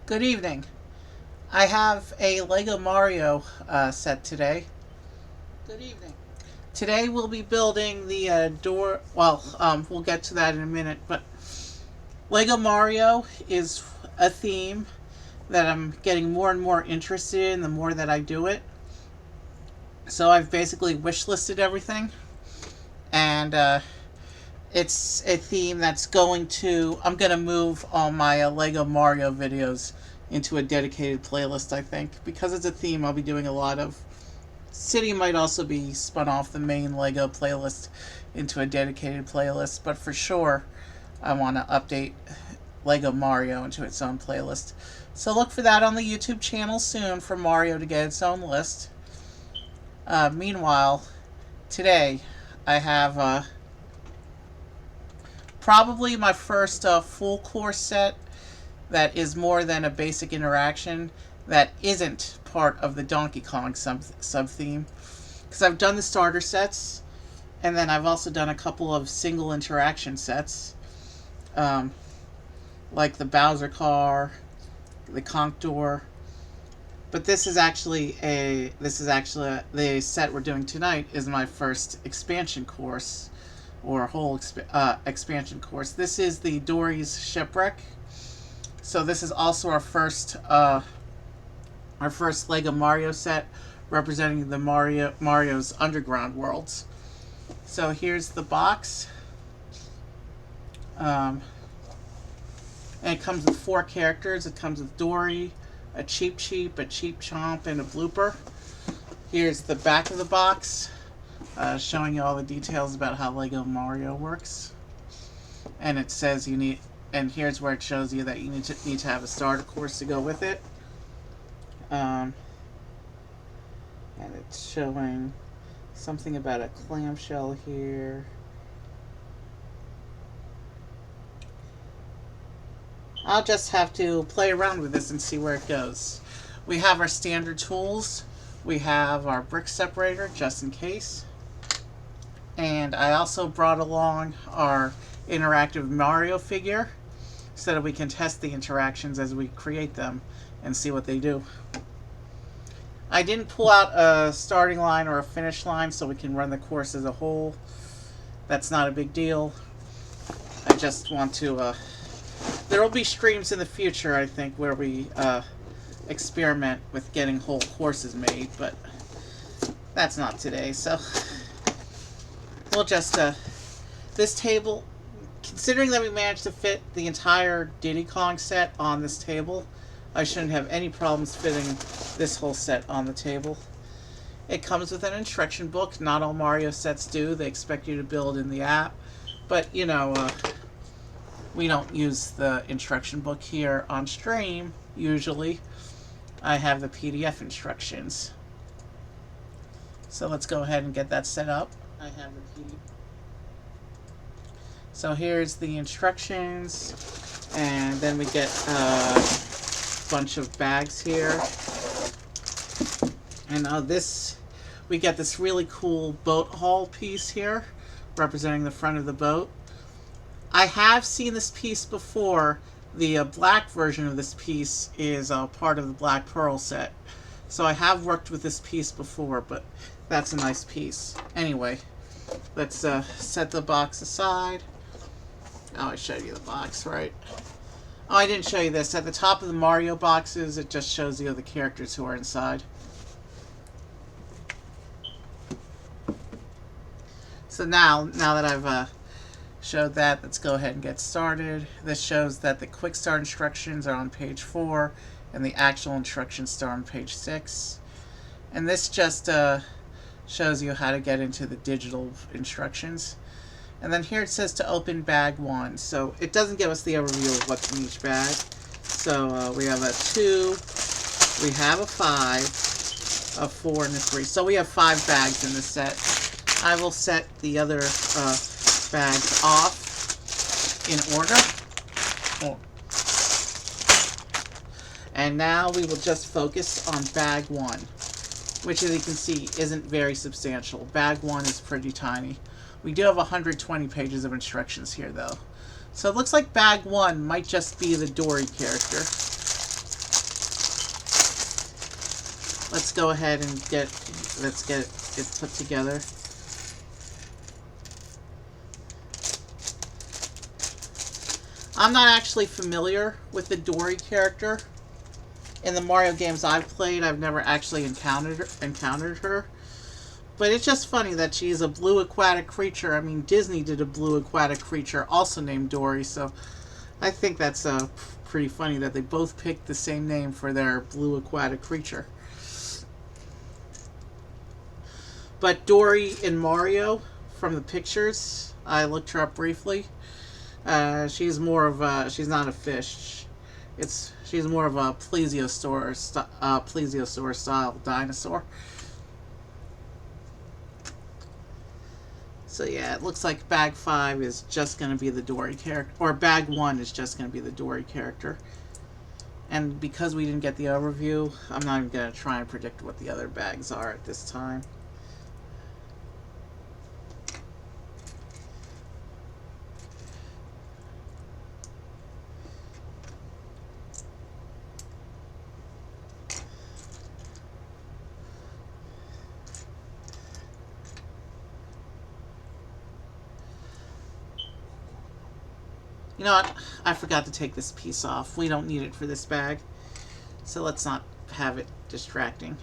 Good evening. I have a Lego Mario set today. Good evening. Today we'll be building the door. Well, we'll get to that in a minute. But Lego Mario is a theme that I'm getting more and more interested in the more that I do it. So I've basically wishlisted everything, and it's a theme that's I'm going to move all my Lego Mario videos into a dedicated playlist, I think. Because it's a theme, I'll be doing a lot of. City might also be spun off the main Lego playlist into a dedicated playlist, but for sure, I want to update Lego Mario into its own playlist. So look for that on the YouTube channel soon for Mario to get its own list. Meanwhile, today I have probably my first full course set that is more than a basic interaction that isn't part of the Donkey Kong sub-theme. Because I've done the starter sets, and then I've also done a couple of single interaction sets, like the Bowser car, the Conch door. But the set we're doing tonight is my first expansion course, or whole expansion course. This is the Dorrie's Shipwreck. So this is also our first Lego Mario set, representing the Mario's underground worlds. So here's the box, and it comes with 4 characters. It comes with Dorrie, a Cheep Cheep, a Cheep Chomp, and a Blooper. Here's the back of the box, showing you all the details about how Lego Mario works. And it says and here's where it shows you that you need to have a starter course to go with it. And it's showing something about a clamshell here. I'll just have to play around with this and see where it goes. We have our standard tools. We have our brick separator, just in case. And I also brought along our interactive Mario figure so that we can test the interactions as we create them and see what they do. I didn't pull out a starting line or a finish line so we can run the course as a whole. That's not a big deal. I just want to... there will be streams in the future, I think, where we experiment with getting whole courses made, but that's not today, so... We'll just... this table... Considering that we managed to fit the entire Diddy Kong set on this table, I shouldn't have any problems fitting this whole set on the table. It comes with an instruction book. Not all Mario sets do. They expect you to build in the app. But, you know, we don't use the instruction book here on stream, usually. I have the PDF instructions. So let's go ahead and get that set up. I have the PDF. So here's the instructions, and then we get a bunch of bags here. And we get this really cool boat hull piece here, representing the front of the boat. I have seen this piece before. The black version of this piece is part of the Black Pearl set. So I have worked with this piece before, but that's a nice piece. Anyway, let's set the box aside. Oh, I showed you the box, right? Oh, I didn't show you this. At the top of the Mario boxes, it just shows you the characters who are inside. So now that I've showed that, let's go ahead and get started. This shows that the quick start instructions are on page 4, and the actual instructions start on page 6. And this just shows you how to get into the digital instructions. And then here it says to open bag 1. So it doesn't give us the overview of what's in each bag. So we have a 2, we have a 5, a 4, and a 3. So we have 5 bags in this set. I will set the other bags off in order. And now we will just focus on bag 1, which, as you can see, isn't very substantial. Bag 1 is pretty tiny. We do have 120 pages of instructions here, though. So it looks like bag 1 might just be the Dorrie character. let's go ahead and let's get it put together. I'm not actually familiar with the Dorrie character. In the Mario games I've played, I've never actually encountered her. But it's just funny that she's a blue aquatic creature. I mean, Disney did a blue aquatic creature also named Dorrie, so I think that's pretty funny that they both picked the same name for their blue aquatic creature. But Dorrie in Mario, from the pictures, I looked her up briefly. She's more of a, she's not a fish. She's more of a plesiosaur style dinosaur. So yeah, it looks like bag 5 is just going to be the Dorrie character, or bag 1 is just going to be the Dorrie character. And because we didn't get the overview, I'm not even going to try and predict what the other bags are at this time. You know what? I forgot to take this piece off. We don't need it for this bag. So let's not have it distracting.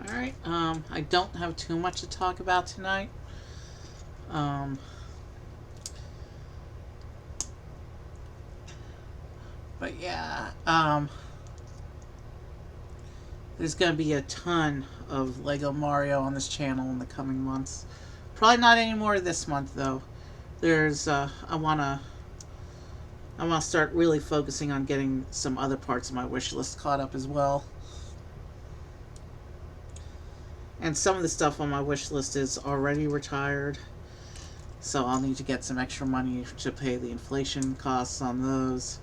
Alright, I don't have too much to talk about tonight. But yeah, there's going to be a ton of Lego Mario on this channel in the coming months. Probably not any more this month, though. There's, I want to start really focusing on getting some other parts of my wish list caught up as well. And some of the stuff on my wish list is already retired, so I'll need to get some extra money to pay the inflation costs on those.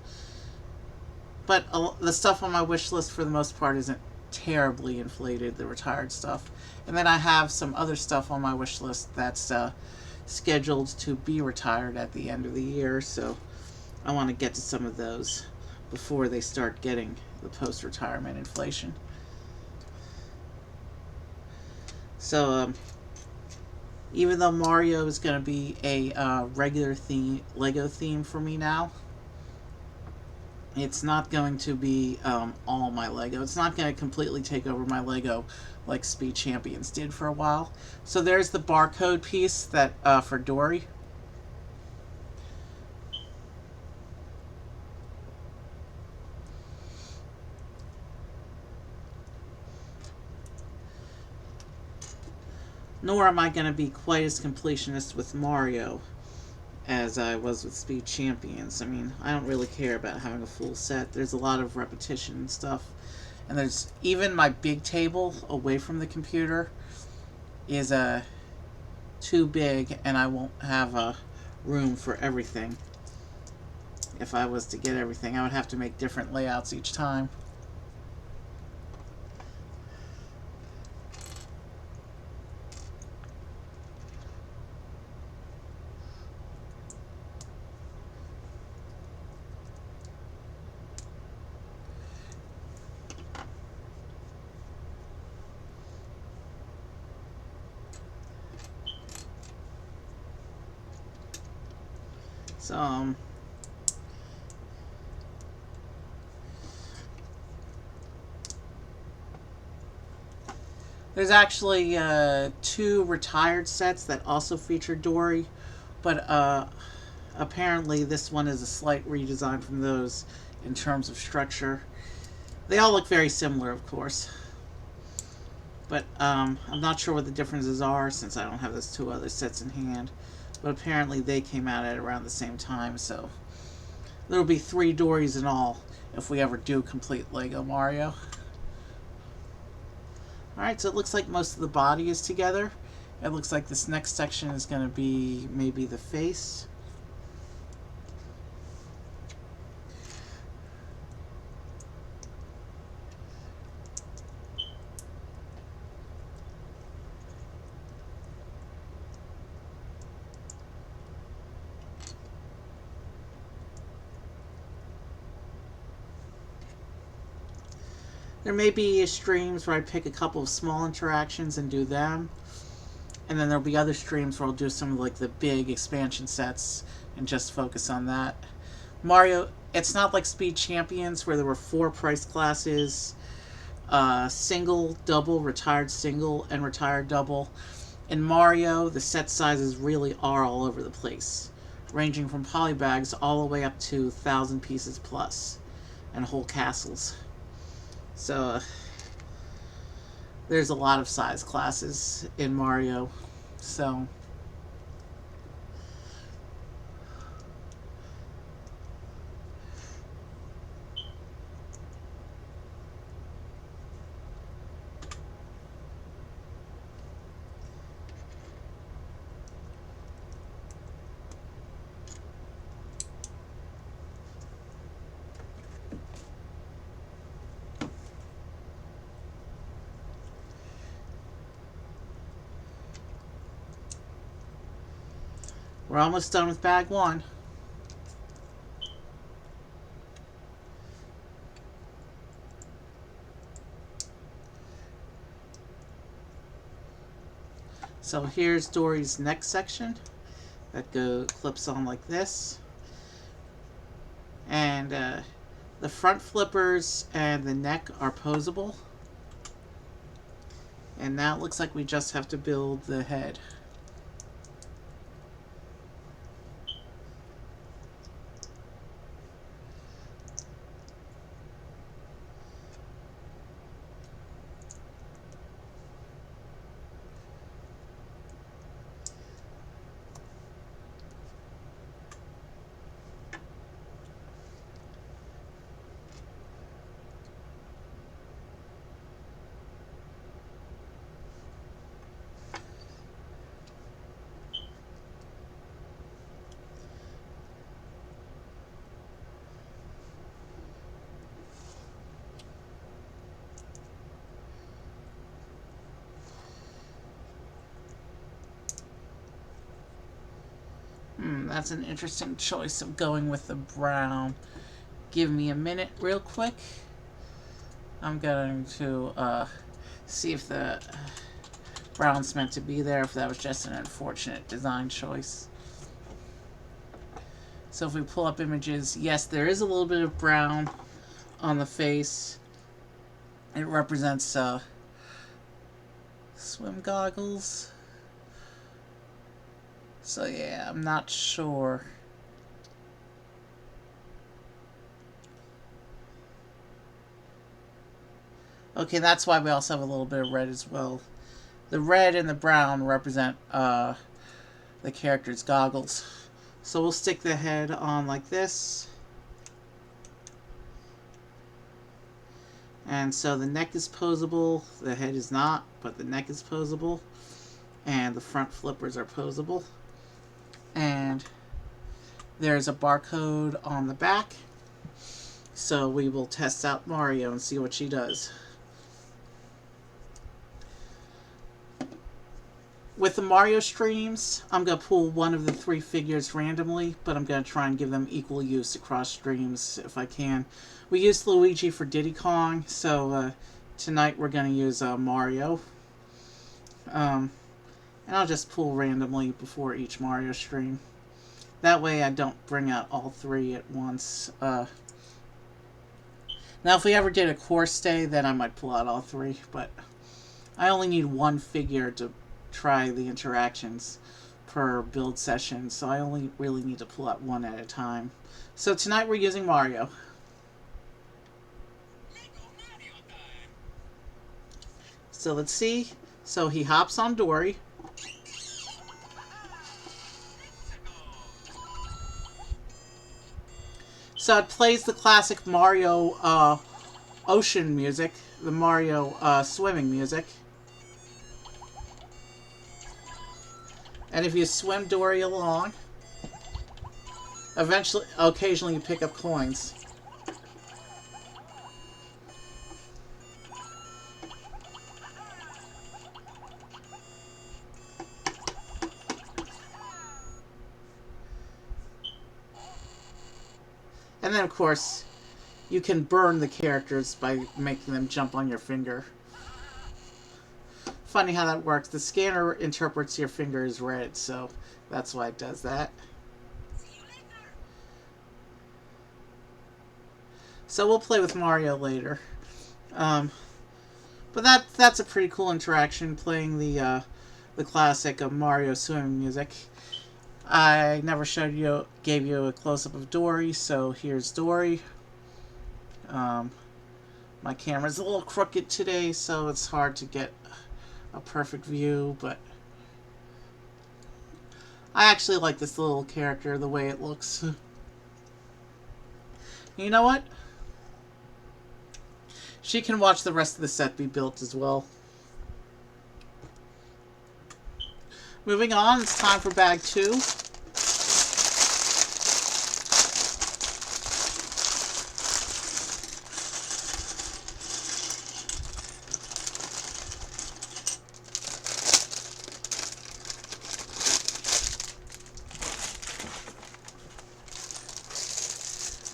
But the stuff on my wish list for the most part isn't terribly inflated, the retired stuff. And then I have some other stuff on my wish list that's scheduled to be retired at the end of the year, so I want to get to some of those before they start getting the post-retirement inflation. So, even though Mario is going to be a regular Lego theme for me now, it's not going to be all my Lego. It's not going to completely take over my Lego like Speed Champions did for a while. So there's the barcode piece that for Dorrie. Nor am I going to be quite as completionist with Mario as I was with Speed Champions. I mean, I don't really care about having a full set. There's a lot of repetition and stuff. And there's even my big table away from the computer is too big, and I won't have room for everything. If I was to get everything, I would have to make different layouts each time. So, there's actually 2 retired sets that also feature Dorrie, but apparently this one is a slight redesign from those in terms of structure. They all look very similar, of course. But I'm not sure what the differences are since I don't have those two other sets in hand. But apparently they came out at around the same time, so there'll be 3 Dorries in all if we ever do complete Lego Mario. Alright, so it looks like most of the body is together. It looks like this next section is going to be maybe the face. There may be streams where I pick a couple of small interactions and do them. And then there'll be other streams where I'll do some of like the big expansion sets and just focus on that. Mario, it's not like Speed Champions where there were 4 price classes, single, double, retired single, and retired double. In Mario, the set sizes really are all over the place, ranging from polybags all the way up to 1,000 pieces plus, and whole castles. So, there's a lot of size classes in Mario. So, we're almost done with bag 1. So here's Dorrie's next section that clips on like this. And the front flippers and the neck are posable. And now it looks like we just have to build the head. That's an interesting choice of going with the brown. Give me a minute real quick. I'm going to see if the brown's meant to be there, if that was just an unfortunate design choice. So if we pull up images, yes, there is a little bit of brown on the face. It represents swim goggles. So yeah, I'm not sure. Okay, that's why we also have a little bit of red as well. The red and the brown represent the character's goggles. So we'll stick the head on like this. And so the neck is posable, the head is not, but the neck is posable. And the front flippers are posable. And there's a barcode on the back. So we will test out Mario and see what she does. With the Mario streams, I'm going to pull one of the 3 figures randomly, but I'm going to try and give them equal use across streams if I can. We used Luigi for Diddy Kong, so tonight we're going to use Mario. And I'll just pull randomly before each Mario stream. That way I don't bring out all 3 at once. Now if we ever did a course day, then I might pull out all 3, but I only need 1 figure to try the interactions per build session, so I only really need to pull out 1 at a time. So tonight we're using Mario. So let's see. So he hops on Dorrie. So it plays the classic Mario ocean music, the Mario swimming music. And if you swim Dorrie along, eventually, occasionally you pick up coins. And then, of course, you can burn the characters by making them jump on your finger. Funny how that works. The scanner interprets your finger as red, so that's why it does that. So we'll play with Mario later. But that's a pretty cool interaction, playing the classic of Mario swimming music. I never gave you a close-up of Dorrie, so here's Dorrie. My camera's a little crooked today, so it's hard to get a perfect view, but I actually like this little character, the way it looks. You know what? She can watch the rest of the set be built as well. Moving on, it's time for bag 2.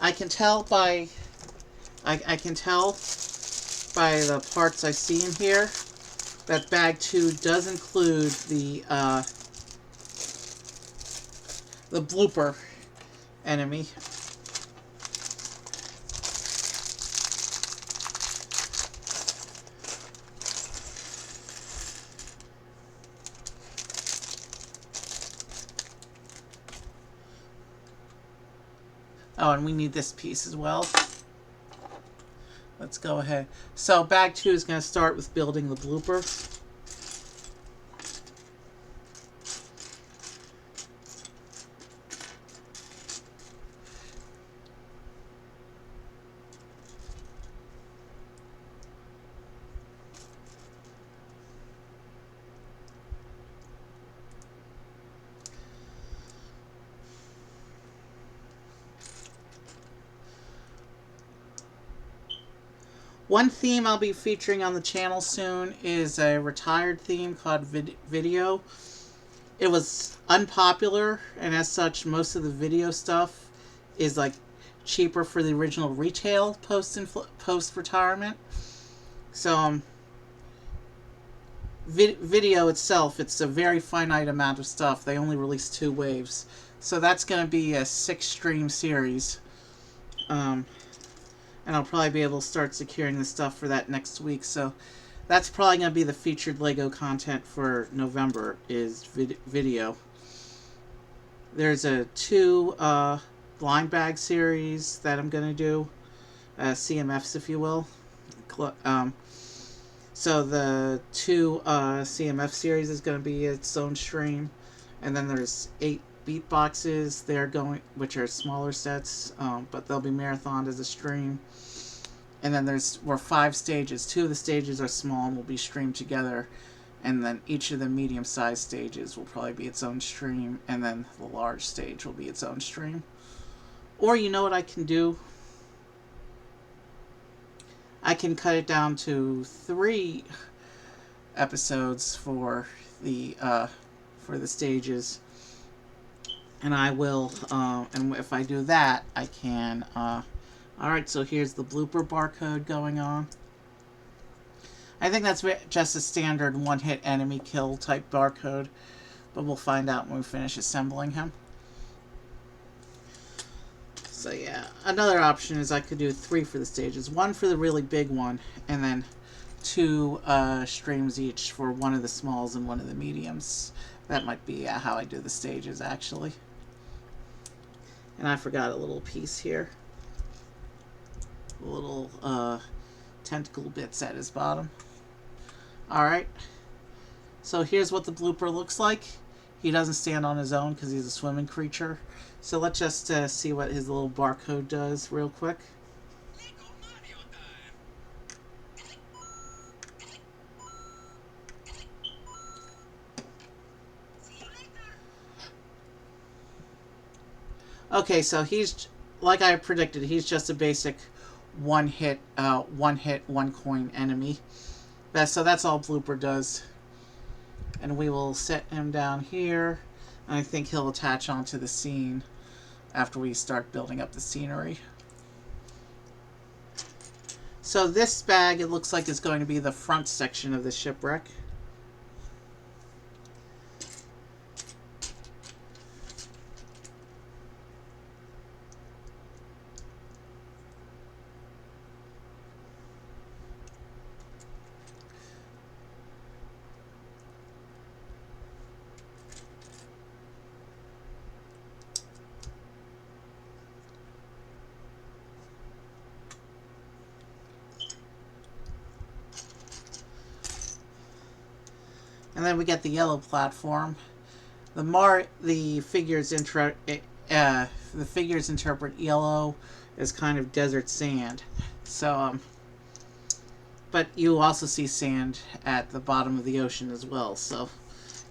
I can tell by the parts I see in here that bag 2 does include the blooper enemy. Oh, and we need this piece as well. Let's go ahead. So bag 2 is going to start with building the blooper. One theme I'll be featuring on the channel soon is a retired theme called Video. It was unpopular, and as such, most of the video stuff is like cheaper for the original retail post-retirement. So, Video itself, it's a very finite amount of stuff. They only released 2 waves. So that's going to be a 6-stream series. And I'll probably be able to start securing the stuff for that next week. So that's probably going to be the featured LEGO content for November, is Video. There's a 2 blind bag series that I'm going to do. CMFs, if you will. So the 2 CMF series is going to be its own stream. And then there's 8 beatboxes. They're going, which are smaller sets, but they'll be marathoned as a stream. And then we're 5 stages. 2 of the stages are small and will be streamed together. And then each of the medium-sized stages will probably be its own stream. And then the large stage will be its own stream. Or you know what I can do? I can cut it down to 3 episodes for the stages. And I will, and if I do that, I can, alright, so here's the blooper barcode going on. I think that's just a standard one-hit enemy kill type barcode, but we'll find out when we finish assembling him. So yeah, another option is I could do 3 for the stages. 1 for the really big one, and then 2 streams each for one of the smalls and one of the mediums. That might be how I do the stages, actually. And I forgot a little piece here. Little tentacle bits at his bottom. Alright, so here's what the blooper looks like. He doesn't stand on his own because he's a swimming creature. So let's just see what his little barcode does real quick. Okay, so he's, like I predicted, he's just a basic one hit, one coin enemy. So that's all Blooper does. And we will set him down here. And I think he'll attach onto the scene after we start building up the scenery. So this bag, it looks like, is going to be the front section of the shipwreck. And then we get the yellow platform. The figures interpret yellow as kind of desert sand. So, but you also see sand at the bottom of the ocean as well. So,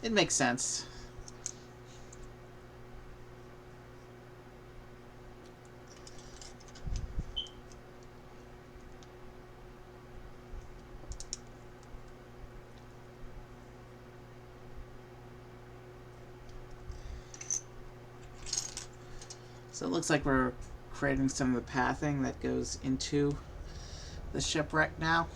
it makes sense. So it looks like we're creating some of the pathing that goes into the shipwreck now.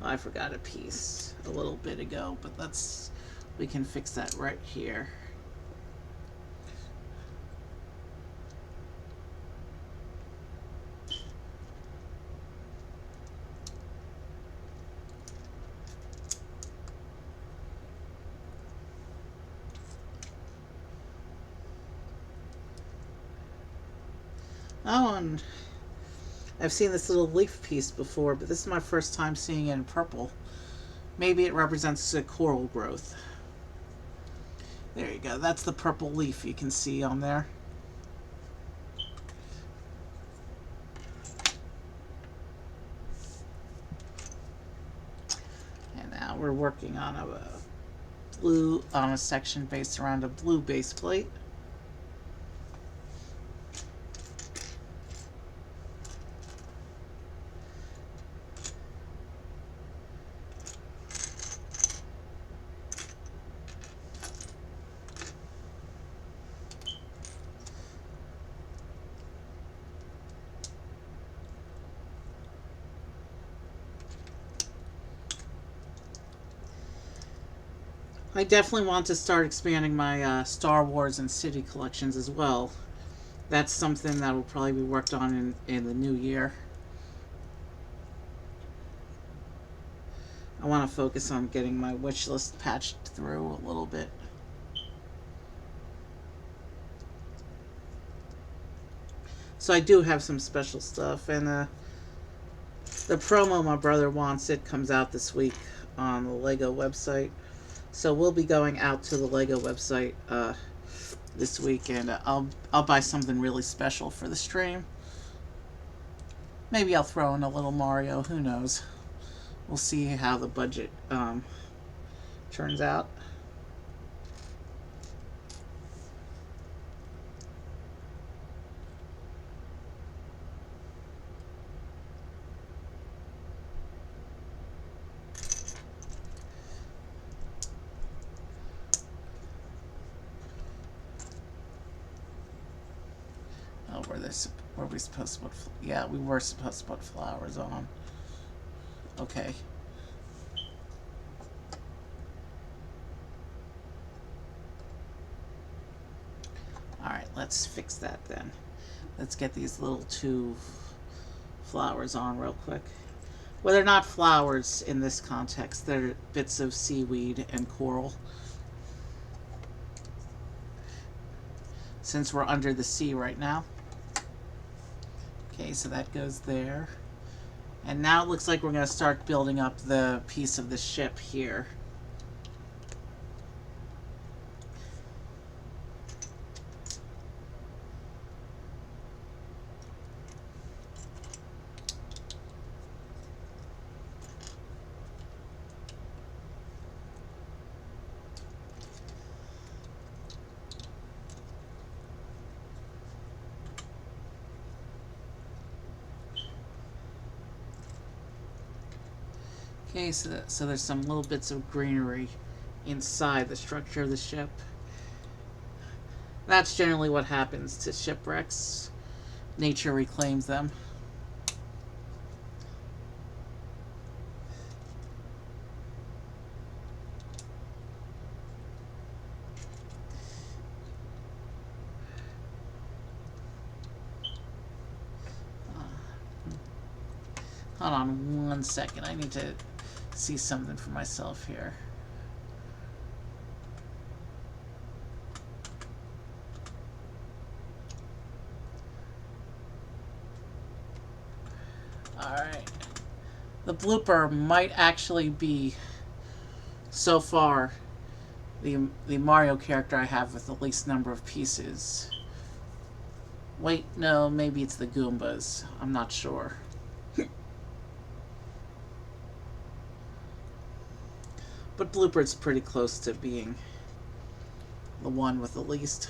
I forgot a piece a little bit ago, but we can fix that right here. Oh, and I've seen this little leaf piece before, but this is my first time seeing it in purple. Maybe it represents a coral growth. There you go. That's the purple leaf you can see on there. And now we're working on a section based around a blue base plate. I definitely want to start expanding my Star Wars and City collections as well. That's something that will probably be worked on in the new year. I want to focus on getting my wish list patched through a little bit. So I do have some special stuff, and the promo My Brother Wants It comes out this week on the LEGO website. So we'll be going out to the LEGO website this week, and I'll buy something really special for the stream. Maybe I'll throw in a little Mario. Who knows? We'll see how the budget turns out. Were we supposed to put? Yeah, we were supposed to put flowers on. Okay. let's fix that then. Let's get these little two flowers on real quick. Well, they're not flowers in this context. They're bits of seaweed and coral. Since we're under the sea right now. Okay, so that goes there. And now it looks like we're going to start building up the piece of the ship here. Okay, so there's some little bits of greenery inside the structure of the ship. That's generally what happens to shipwrecks. Nature reclaims them. Hold on 1 second. I need to see something for myself here. Alright. The blooper might actually be, so far, the Mario character I have with the least number of pieces. Wait, no, maybe it's the Goombas. I'm not sure. But Blooper's pretty close to being the one with the least.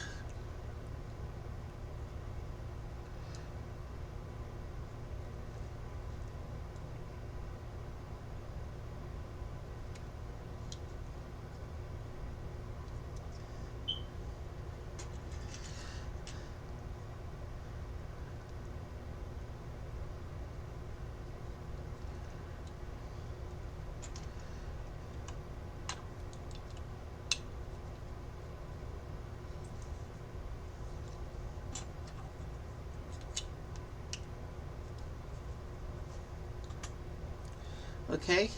Okay,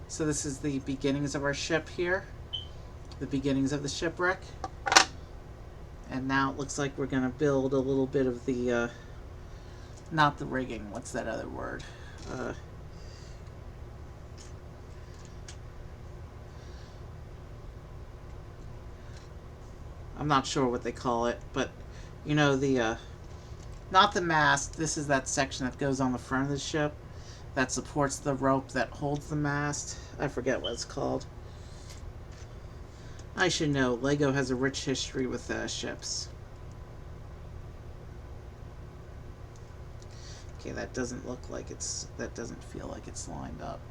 so this is the beginnings of our ship here. The beginnings of the shipwreck. And now it looks like we're going to build a little bit of the, not the rigging, what's that other word? I'm not sure what they call it, but you know, the, not the mast, this is that section that goes on the front of the ship that supports the rope that holds the mast. I forget what it's called. I should know. Lego has a rich history with ships. Okay, that doesn't look like it's... that doesn't feel like it's lined up.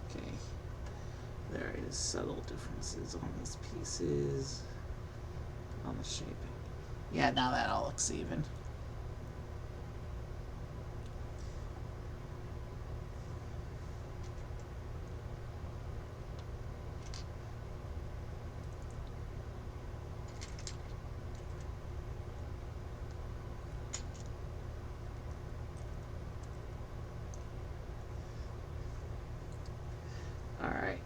Okay. There is subtle differences on these pieces. On the shaping. Yeah, now that all looks even. Alright,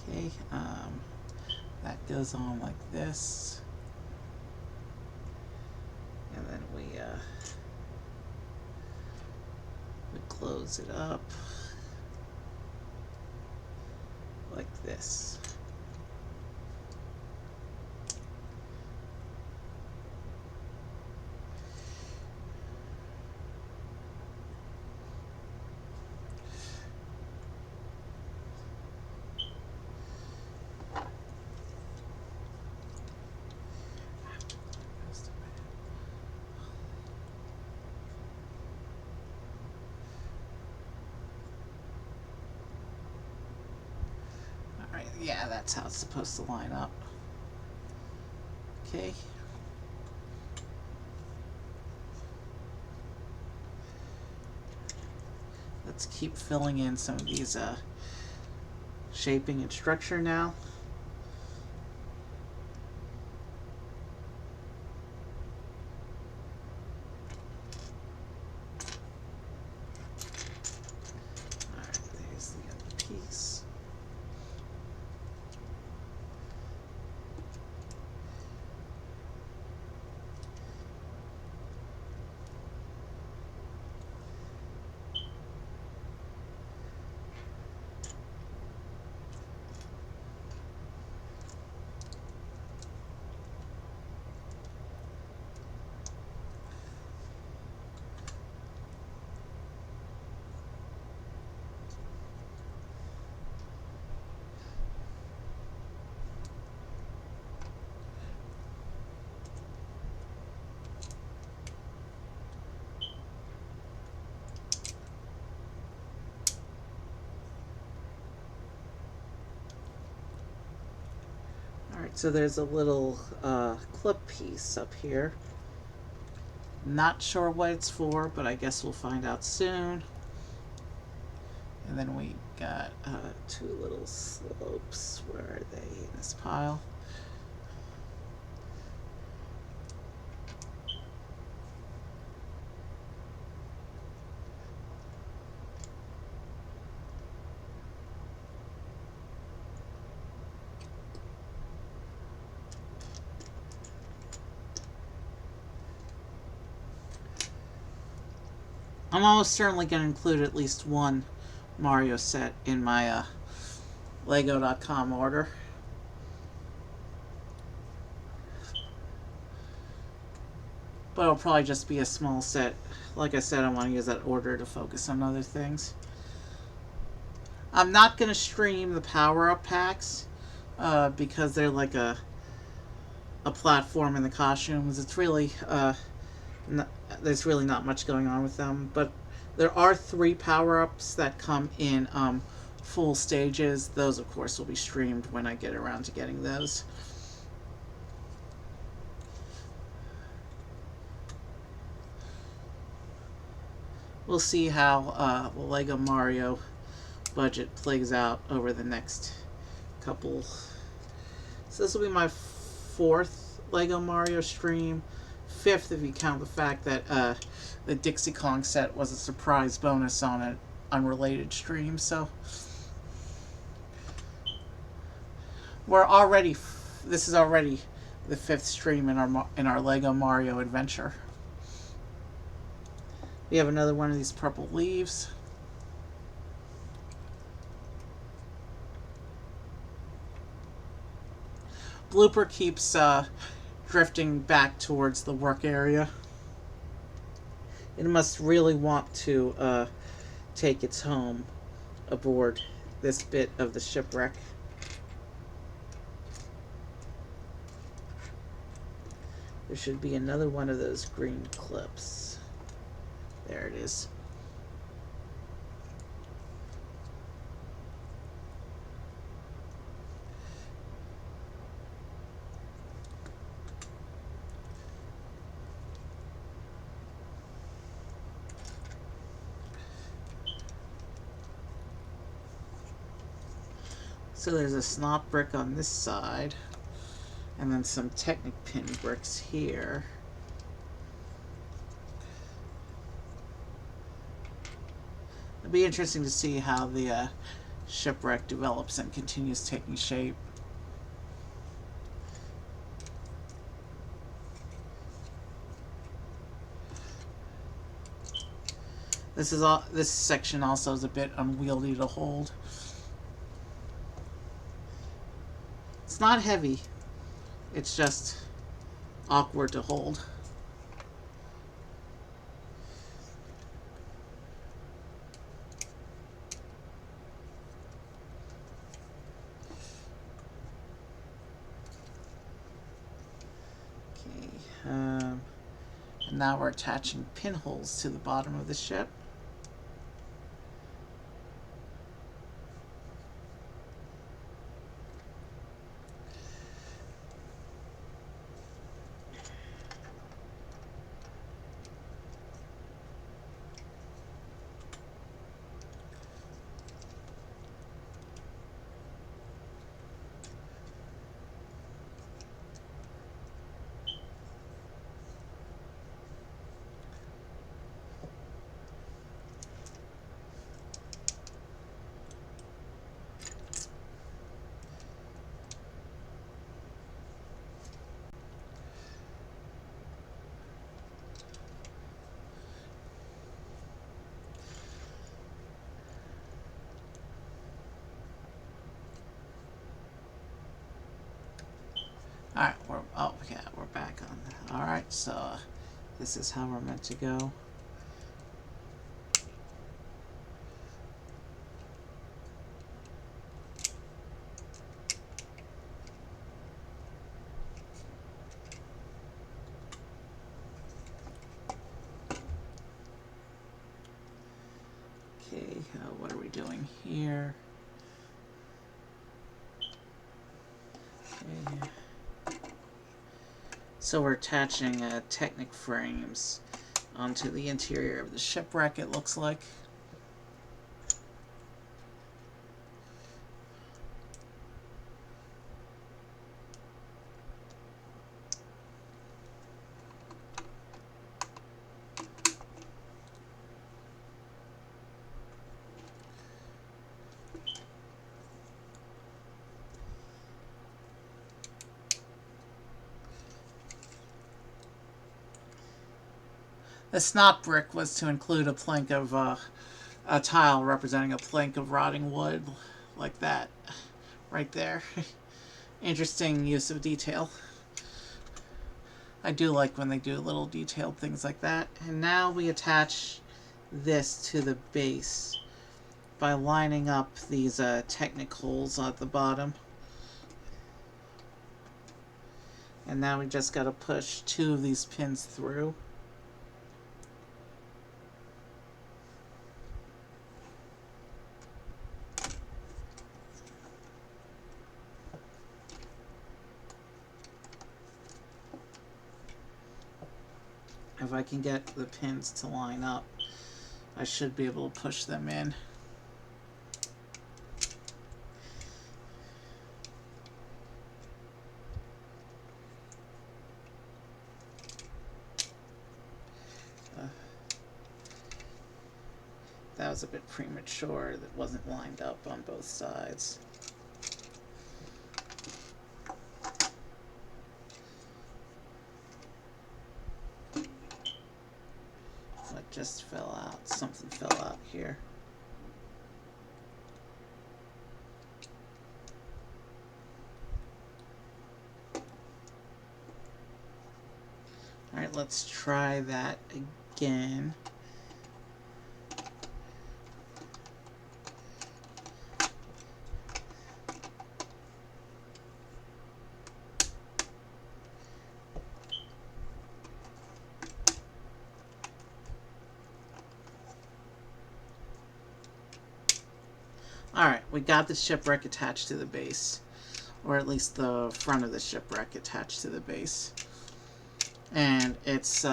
okay, that goes on like this. And then we close it up like this. Yeah, that's how it's supposed to line up. Okay. Let's keep filling in some of these shaping and structure now. Alright, there's the other piece. Alright, so there's a little clip piece up here. Not sure what it's for, but I guess we'll find out soon. And then we got two little slopes. Where are they in this pile? I'm almost certainly going to include at least one Mario set in my Lego.com order. But it'll probably just be a small set. Like I said, I want to use that order to focus on other things. I'm not going to stream the power-up packs because they're like a platform in the costumes. It's really there's really not much going on with them, but there are 3 power-ups that come in full stages. Those, of course, will be streamed when I get around to getting those. We'll see how the Lego Mario budget plays out over the next couple. So this will be my 4th Lego Mario stream. 5th if you count the fact that the Dixie Kong set was a surprise bonus on an unrelated stream. So we're already, this is already the 5th stream in our Lego Mario adventure. We have another one of these purple leaves. Blooper keeps drifting back towards the work area. It must really want to take its home aboard this bit of the shipwreck. There should be another one of those green clips. There it is. So there's a snot brick on this side, and then some Technic pin bricks here. It'll be interesting to see how the shipwreck develops and continues taking shape. This section also is a bit unwieldy to hold. It's not heavy, it's just awkward to hold. Okay, and now we're attaching pinholes to the bottom of the ship. Okay, we're back on. Alright, so this is how we're meant to go. Okay, what are we doing here? Okay. So we're attaching Technic frames onto the interior of the shipwreck, it looks like. The snot brick was to include a plank of a tile representing a plank of rotting wood, like that, right there. Interesting use of detail. I do like when they do little detailed things like that. And now we attach this to the base by lining up these Technic holes at the bottom. And now we just got to push 2 of these pins through. If I can get the pins to line up, I should be able to push them in. That was a bit premature. That wasn't lined up on both sides. It just fell out. Something fell out here. Alright, let's try that again. Alright, we got the shipwreck attached to the base. Or at least the front of the shipwreck attached to the base. And it's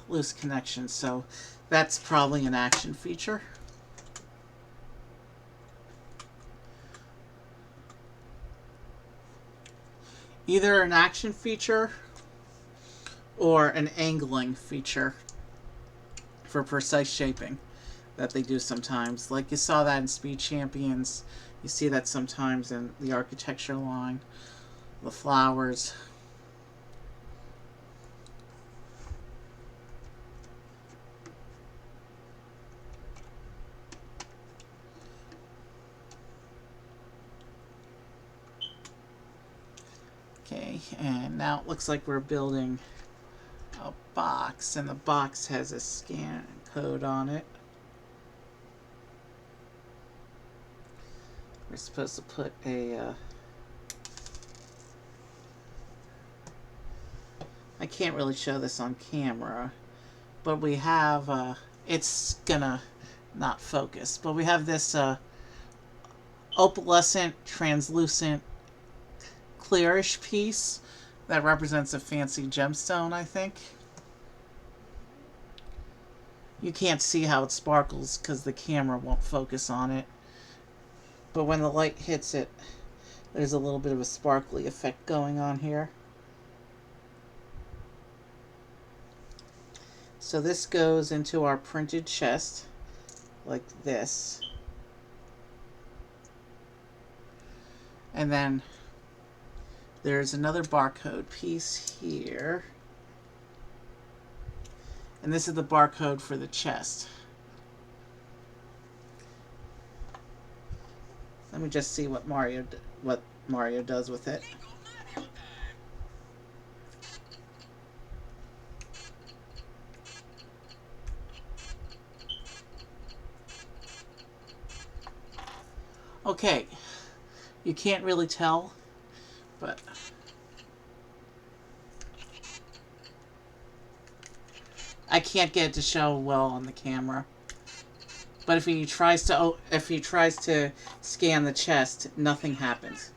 loose connection, so that's probably an action feature. Either an action feature or an angling feature for precise shaping that they do sometimes. Like you saw that in Speed Champions. You see that sometimes in the architecture line. The flowers. Okay, and now it looks like we're building a box, and the box has a scan code on it. We're supposed to put a I can't really show this on camera, but we have it's gonna not focus, but we have this opalescent, translucent, clearish piece that represents a fancy gemstone, I think. You can't see how it sparkles because the camera won't focus on it. But when the light hits it, there's a little bit of a sparkly effect going on here. So this goes into our printed chest, like this. And then there's another barcode piece here. And this is the barcode for the chest. Let me just see what Mario does with it. Okay, you can't really tell, but I can't get it to show well on the camera. But if he tries to scan the chest, nothing happens.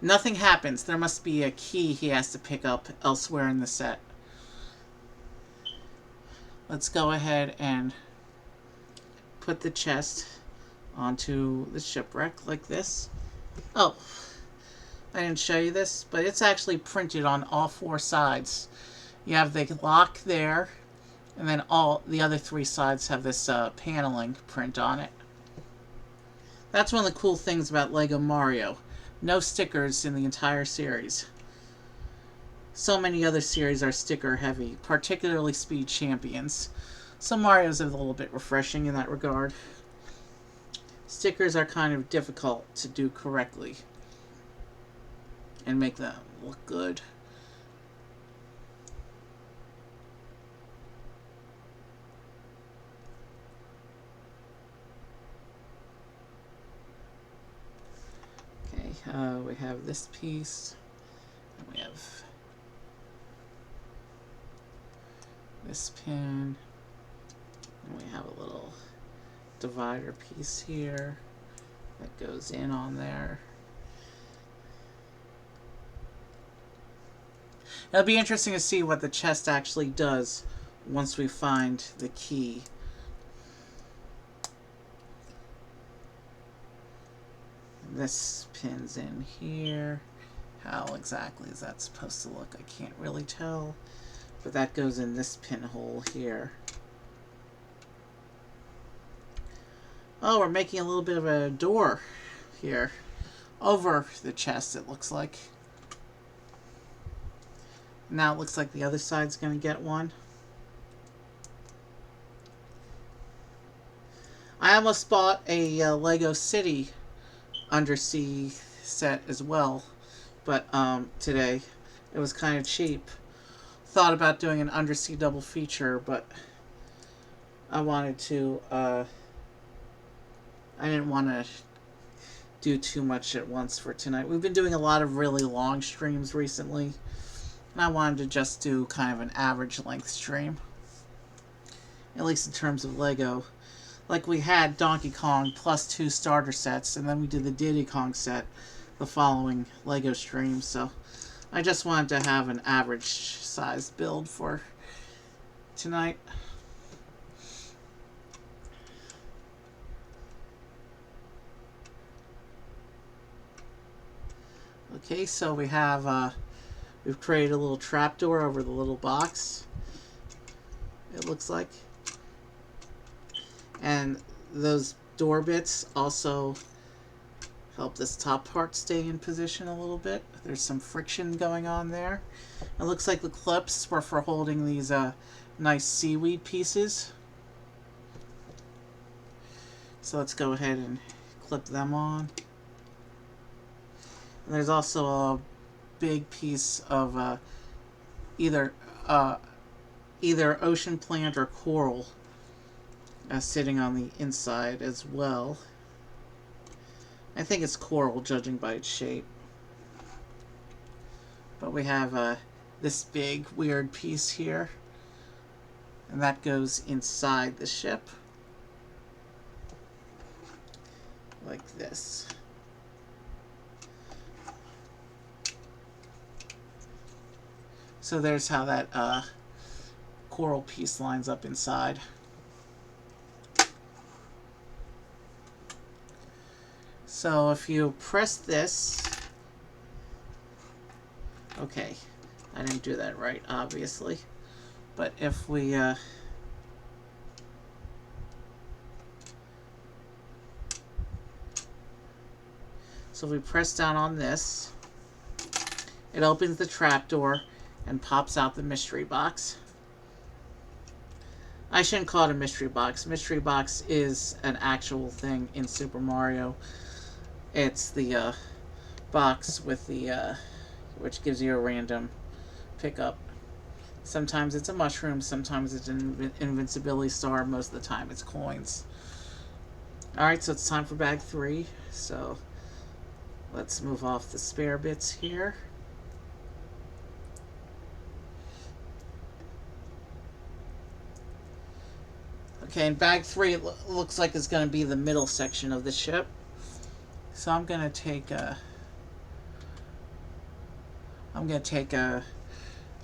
Nothing happens. There must be a key he has to pick up elsewhere in the set. Let's go ahead and put the chest onto the shipwreck like this. Oh, I didn't show you this, but it's actually printed on all four sides. You have the lock there, and then all the other three sides have this paneling print on it. That's one of the cool things about Lego Mario. No stickers in the entire series. So many other series are sticker heavy, particularly Speed Champions. So Mario's a little bit refreshing in that regard. Stickers are kind of difficult to do correctly and make them look good. Okay, we have this piece, and we have this pin, and we have a little divider piece here that goes in on there. It'll be interesting to see what the chest actually does once we find the key. This pin's in here. How exactly is that supposed to look? I can't really tell. But that goes in this pinhole here. Oh, we're making a little bit of a door here. Over the chest, it looks like. Now it looks like the other side's going to get one. I almost bought a Lego City undersea set as well, but today it was kind of cheap. Thought about doing an undersea double feature, but I wanted to I didn't want to do too much at once for tonight. We've been doing a lot of really long streams recently, and I wanted to just do kind of an average length stream, at least in terms of Lego. Like, we had Donkey Kong plus 2 starter sets, and then we did the Diddy Kong set the following Lego stream, so I just wanted to have an average size build for tonight. Okay, so we have we've created a little trapdoor over the little box, it looks like. And those door bits also help this top part stay in position a little bit. There's some friction going on there. It looks like the clips were for holding these nice seaweed pieces. So let's go ahead and clip them on. And there's also a big piece of either ocean plant or coral sitting on the inside as well. I think it's coral, judging by its shape. But we have this big weird piece here, and that goes inside the ship like this. So there's how that coral piece lines up inside. So if you press this, okay, I didn't do that right, obviously, but if we so if we press down on this, it opens the trapdoor and pops out the mystery box. I shouldn't call it a mystery box. Mystery box is an actual thing in Super Mario. It's the box with the which gives you a random pickup. Sometimes it's a mushroom, sometimes it's an invincibility star, most of the time it's coins. Alright, so it's time for bag 3. So let's move off the spare bits here. Okay, and bag 3 looks like it's going to be the middle section of the ship. So I'm going to take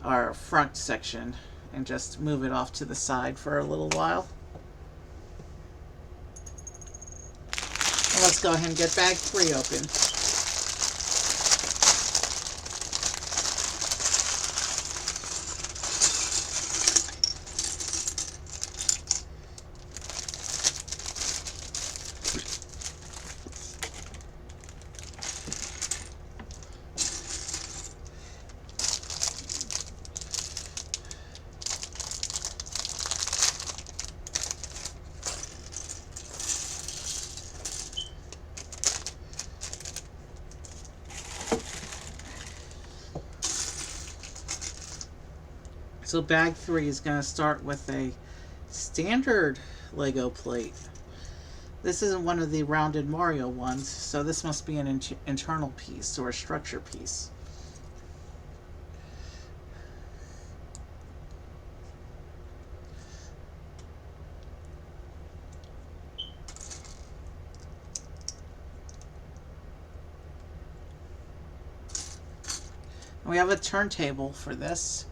our front section and just move it off to the side for a little while. And let's go ahead and get bag 3 open. So bag 3 is going to start with a standard Lego plate. This isn't one of the rounded Mario ones, so this must be an internal piece or a structure piece. We have a turntable for this,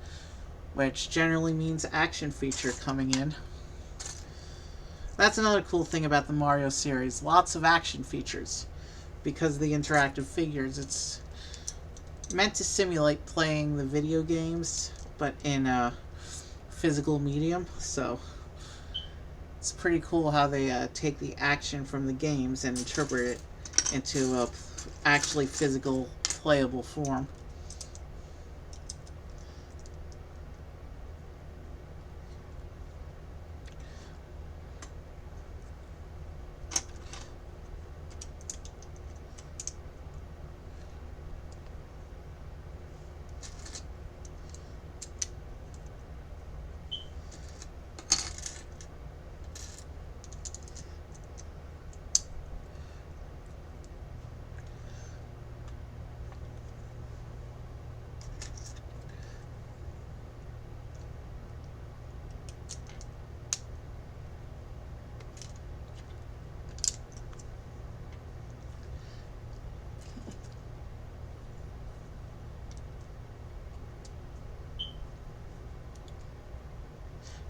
which generally means action feature coming in. That's another cool thing about the Mario series. Lots of action features. Because of the interactive figures, it's meant to simulate playing the video games, but in a physical medium. So it's pretty cool how they take the action from the games and interpret it into a actually physical, playable form.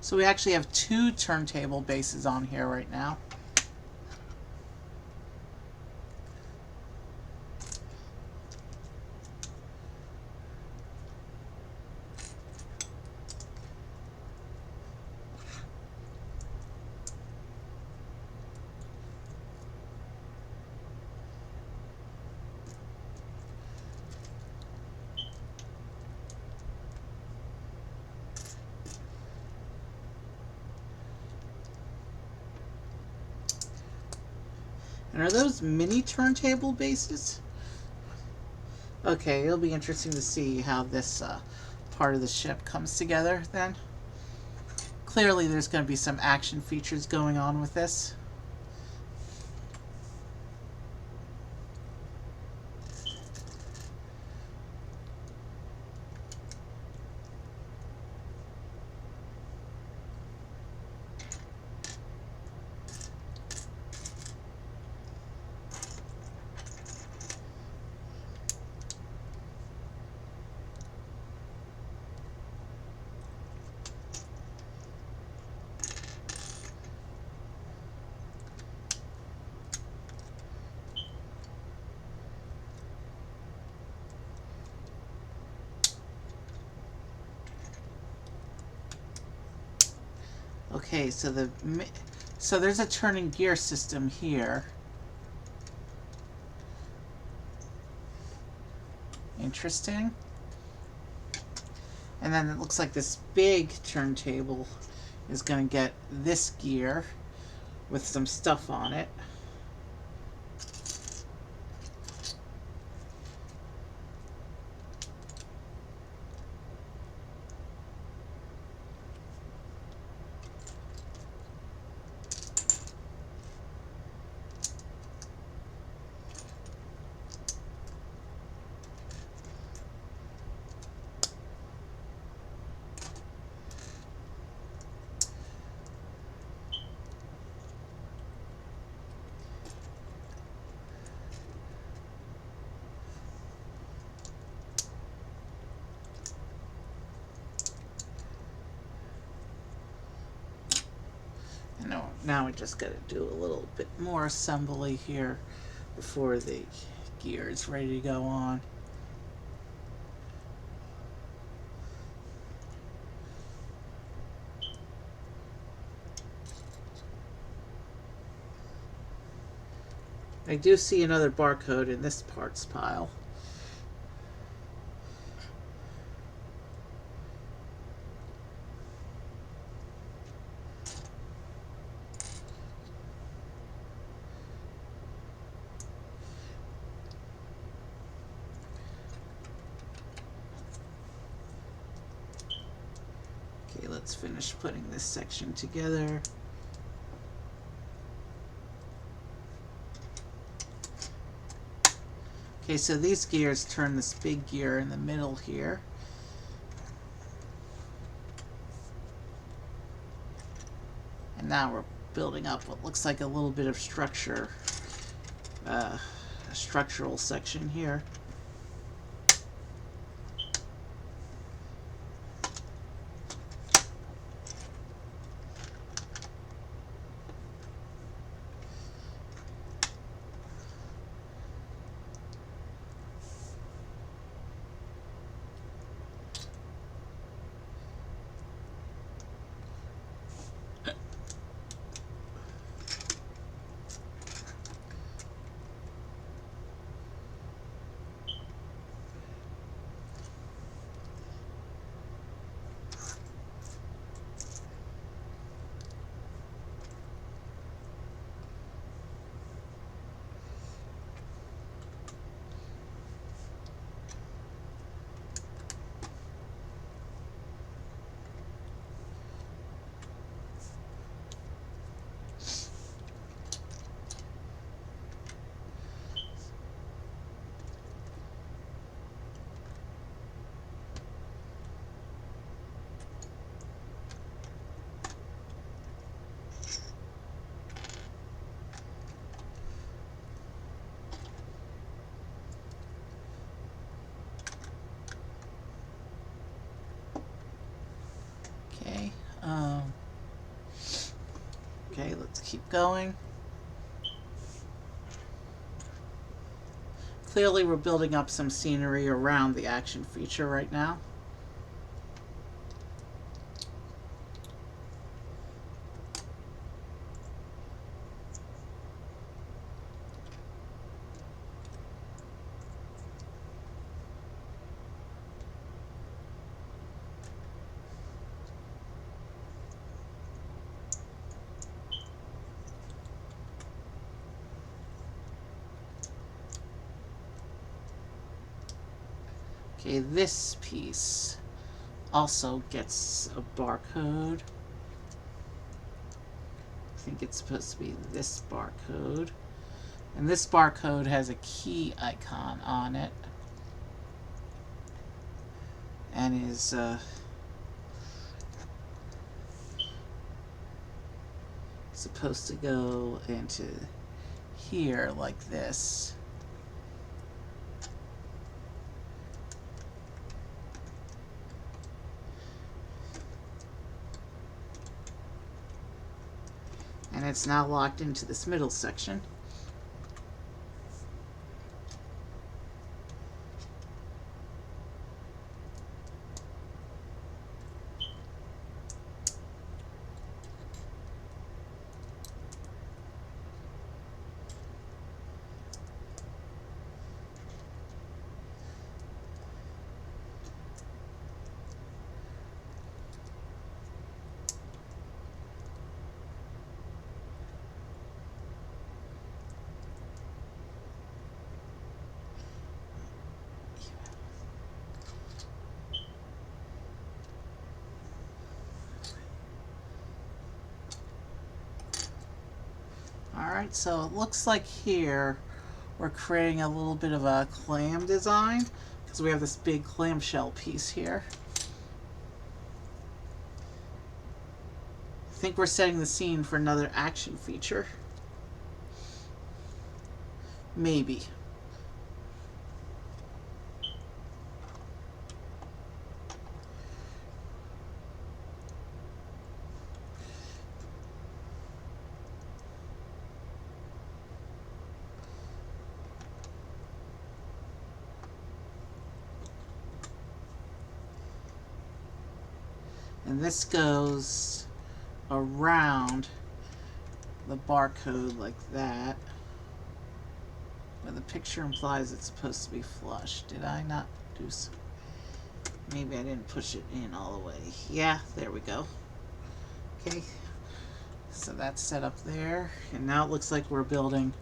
So we actually have 2 turntable bases on here right now. And are those mini turntable bases? Okay, it'll be interesting to see how this part of the ship comes together then. Clearly there's going to be some action features going on with this. Okay, so there's a turning gear system here. Interesting. And then it looks like this big turntable is going to get this gear with some stuff on it. And now we just got to do a little bit more assembly here before the gear is ready to go on. I do see another barcode in this parts pile. Okay, let's finish putting this section together. Okay, so these gears turn this big gear in the middle here. And now we're building up what looks like a little bit of structure, a structural section here. Okay, okay, let's keep going. Clearly we're building up some scenery around the action feature right now. Okay, this piece also gets a barcode. I think it's supposed to be this barcode. And this barcode has a key icon on it. And is supposed to go into here like this. And it's now locked into this middle section. Alright, so it looks like here we're creating a little bit of a clam design because we have this big clamshell piece here. I think we're setting the scene for another action feature. Maybe. And this goes around the barcode like that. But the picture implies it's supposed to be flush. Did I not do so? Maybe I didn't push it in all the way. Yeah, there we go. Okay, so that's set up there. And now it looks like we're building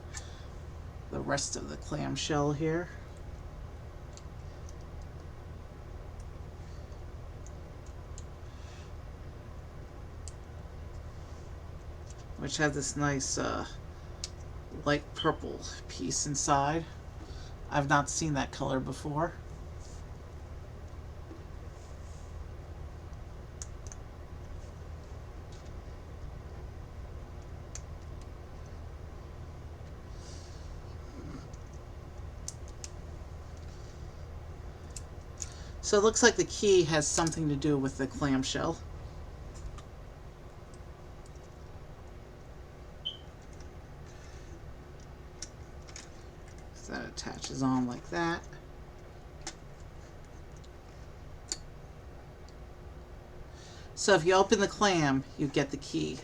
the rest of the clamshell here. Which has this nice light purple piece inside. I've not seen that color before. So it looks like the key has something to do with the clamshell. So that attaches on like that. So if you open the clam, you get the key.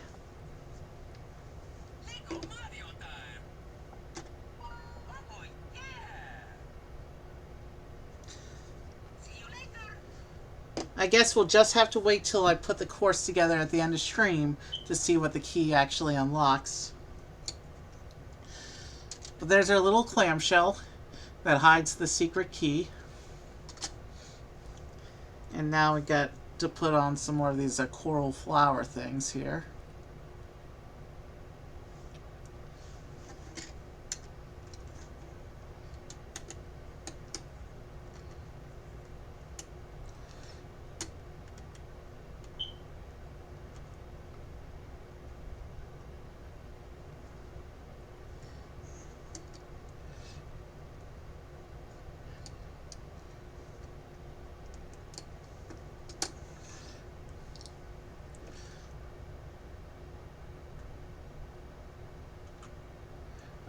I guess we'll just have to wait till I put the course together at the end of stream to see what the key actually unlocks. But there's our little clamshell that hides the secret key. And now we got to put on some more of these coral flower things here.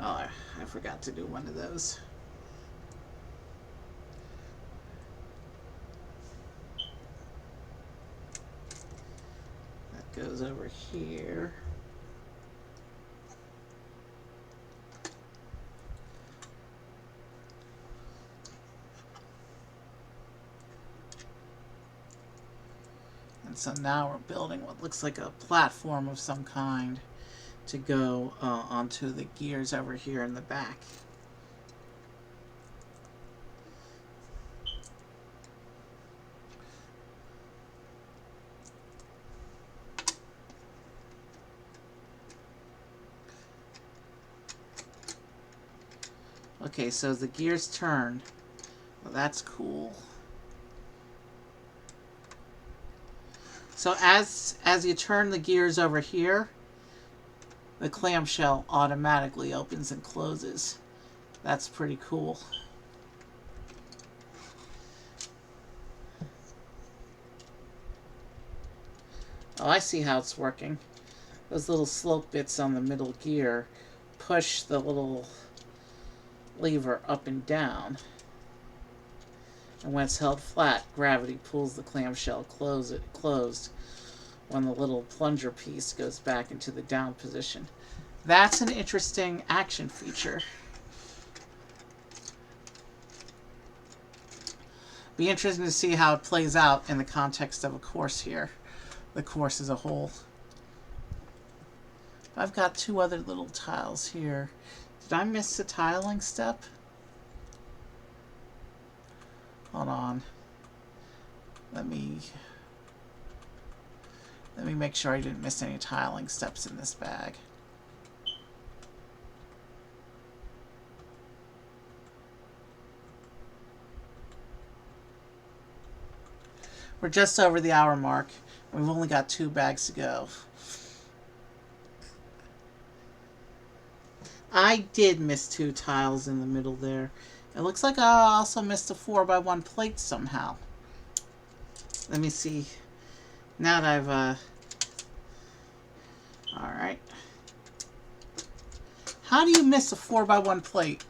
Oh, I forgot to do one of those. That goes over here. And so now we're building what looks like a platform of some kind to go onto the gears over here in the back. Okay, so the gears turn. Well, that's cool. So as you turn the gears over here, the clamshell automatically opens and closes. That's pretty cool. Oh, I see how it's working. Those little slope bits on the middle gear push the little lever up and down. And when it's held flat, gravity pulls the clamshell closed when the little plunger piece goes back into the down position. That's an interesting action feature. Be interesting to see how it plays out in the context of a course here. The course as a whole. I've got two other little tiles here. Did I miss a tiling step? Hold on. Let me make sure I didn't miss any tiling steps in this bag. We're just over the hour mark. We've only got 2 bags to go. I did miss 2 tiles in the middle there. It looks like I also missed a 4x1 plate somehow. Let me see. Now that I've alright. How do you miss a 4x1 plate?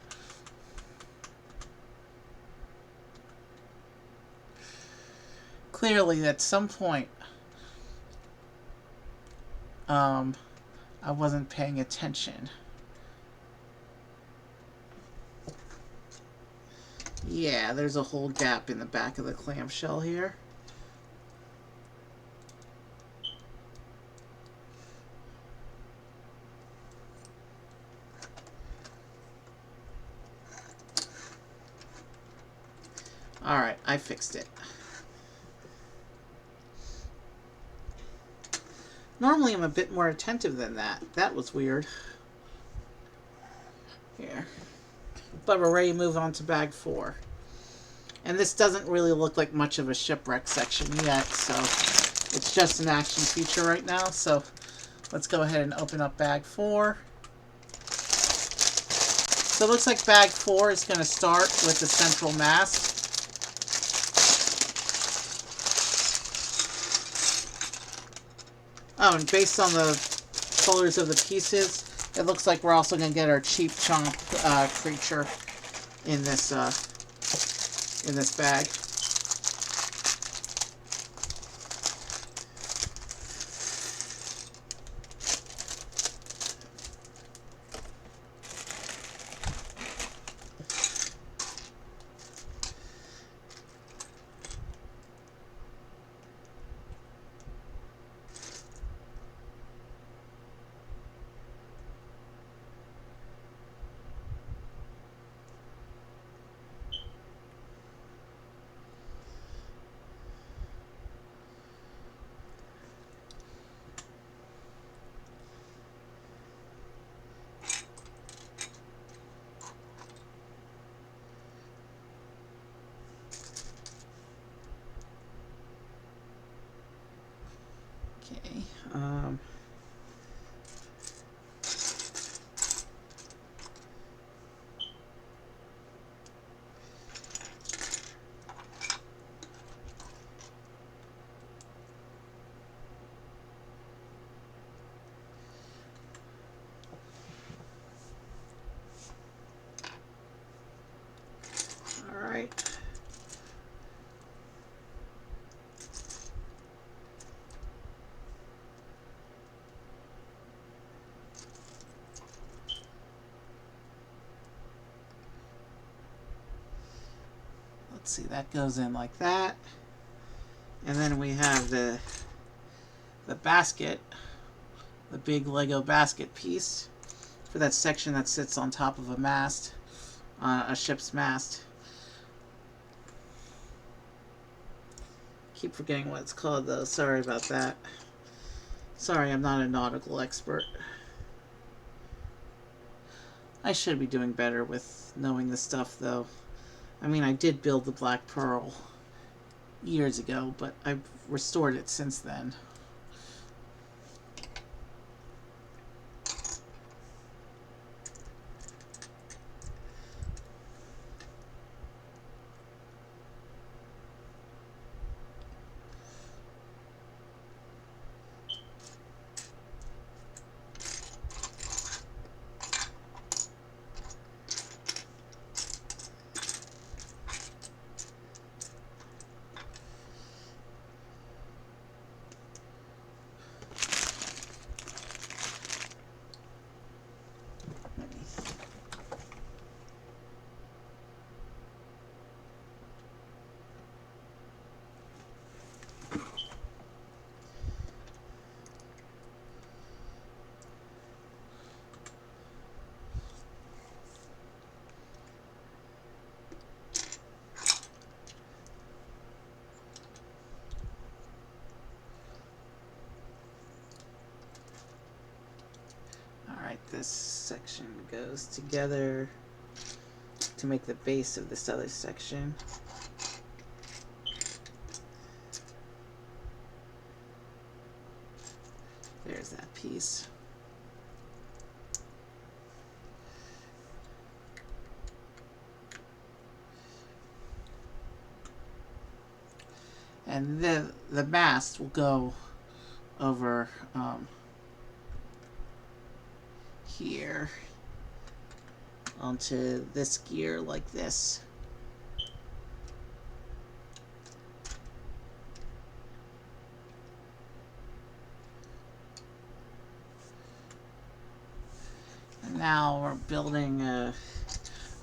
Clearly, at some point, I wasn't paying attention. Yeah, there's a whole gap in the back of the clamshell here. Alright, I fixed it. Normally I'm a bit more attentive than that. That was weird. Here. But we're ready to move on to bag 4. And this doesn't really look like much of a shipwreck section yet, so it's just an action feature right now. So let's go ahead and open up bag 4. So it looks like bag 4 is going to start with the central mast. Oh, and based on the colors of the pieces, it looks like we're also going to get our cheap chomp creature in this bag. Okay. All right. Let's see, that goes in like that. And then we have the basket, the big Lego basket piece for that section that sits on top of a mast, a ship's mast. Keep forgetting what it's called though, sorry about that. Sorry, I'm not a nautical expert. I should be doing better with knowing this stuff though. I mean, I did build the Black Pearl years ago, but I've restored it since then. This section goes together to make the base of this other section. There's that piece. And then the mast will go over here onto this gear like this. Now we're building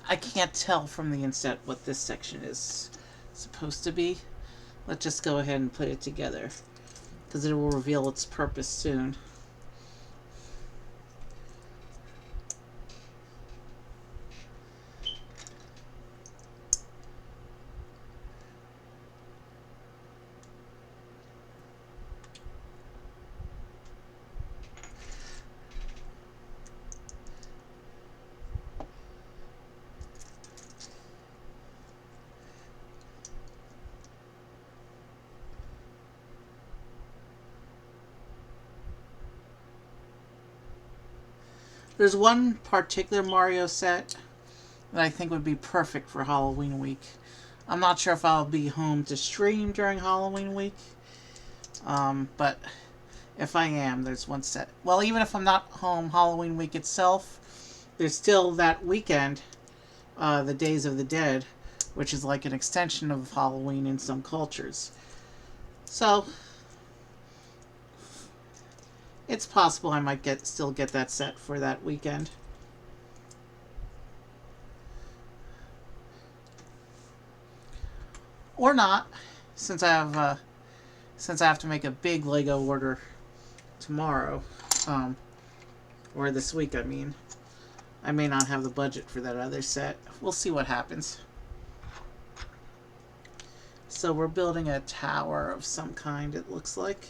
I can't tell from the inset what this section is supposed to be. Let's just go ahead and put it together, because it will reveal its purpose soon. There's one particular Mario set that I think would be perfect for Halloween week. I'm not sure if I'll be home to stream during Halloween week, but if I am, there's one set. Well, even if I'm not home Halloween week itself, there's still that weekend, the Days of the Dead, which is like an extension of Halloween in some cultures. So it's possible I might still get that set for that weekend. Or not, since I have to make a big Lego order tomorrow, or this week. I mean, I may not have the budget for that other set. We'll see what happens. So we're building a tower of some kind, it looks like.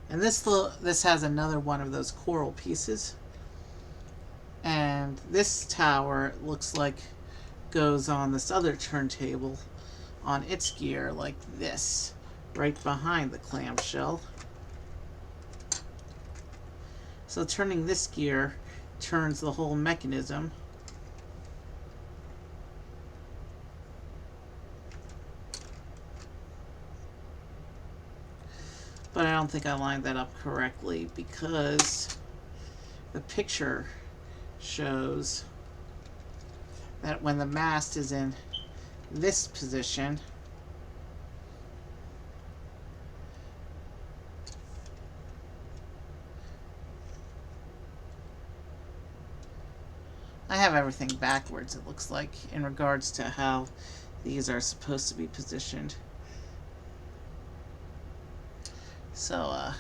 And this has another one of those coral pieces. And this tower looks like goes on this other turntable on its gear like this, right behind the clamshell. So turning this gear turns the whole mechanism. But I don't think I lined that up correctly, because the picture shows that when the mast is in this position, I have everything backwards, it looks like, in regards to how these are supposed to be positioned. So,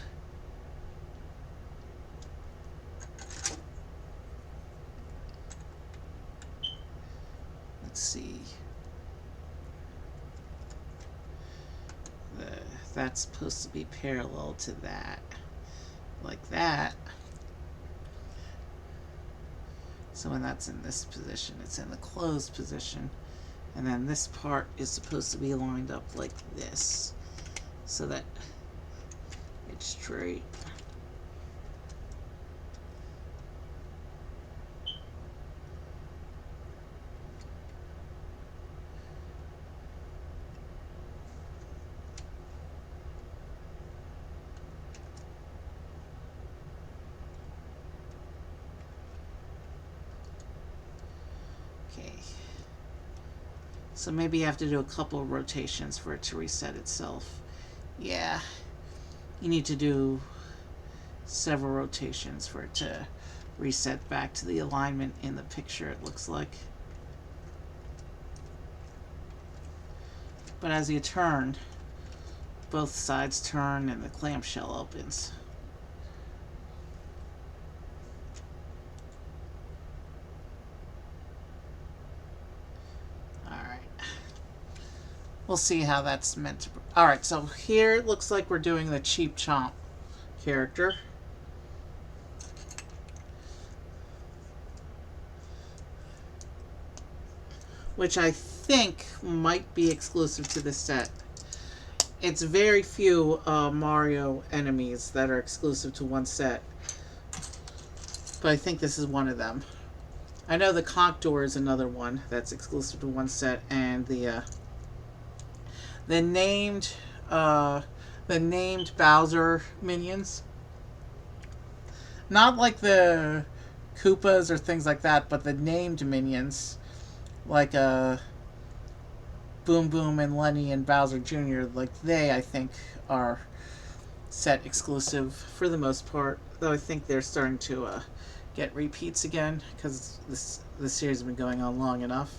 let's see. That's supposed to be parallel to that, like that. So when that's in this position, it's in the closed position. And then this part is supposed to be lined up like this, so that it's straight. Okay. So maybe you have to do a couple of rotations for it to reset itself. Yeah. You need to do several rotations for it to reset back to the alignment in the picture, it looks like. But as you turn, both sides turn and the clamshell opens. Alright. We'll see how that's meant to... Alright, so here it looks like we're doing the Cheap Chomp character. Which I think might be exclusive to this set. It's very few Mario enemies that are exclusive to one set. But I think this is one of them. I know the Conch Door is another one that's exclusive to one set, and the named Bowser minions Not like the Koopas or things like that, but the named minions, like Boom Boom and Lenny and Bowser Jr., like they, I think, are set exclusive for the most part. Though I think they're starting to get repeats again because this series has been going on long enough.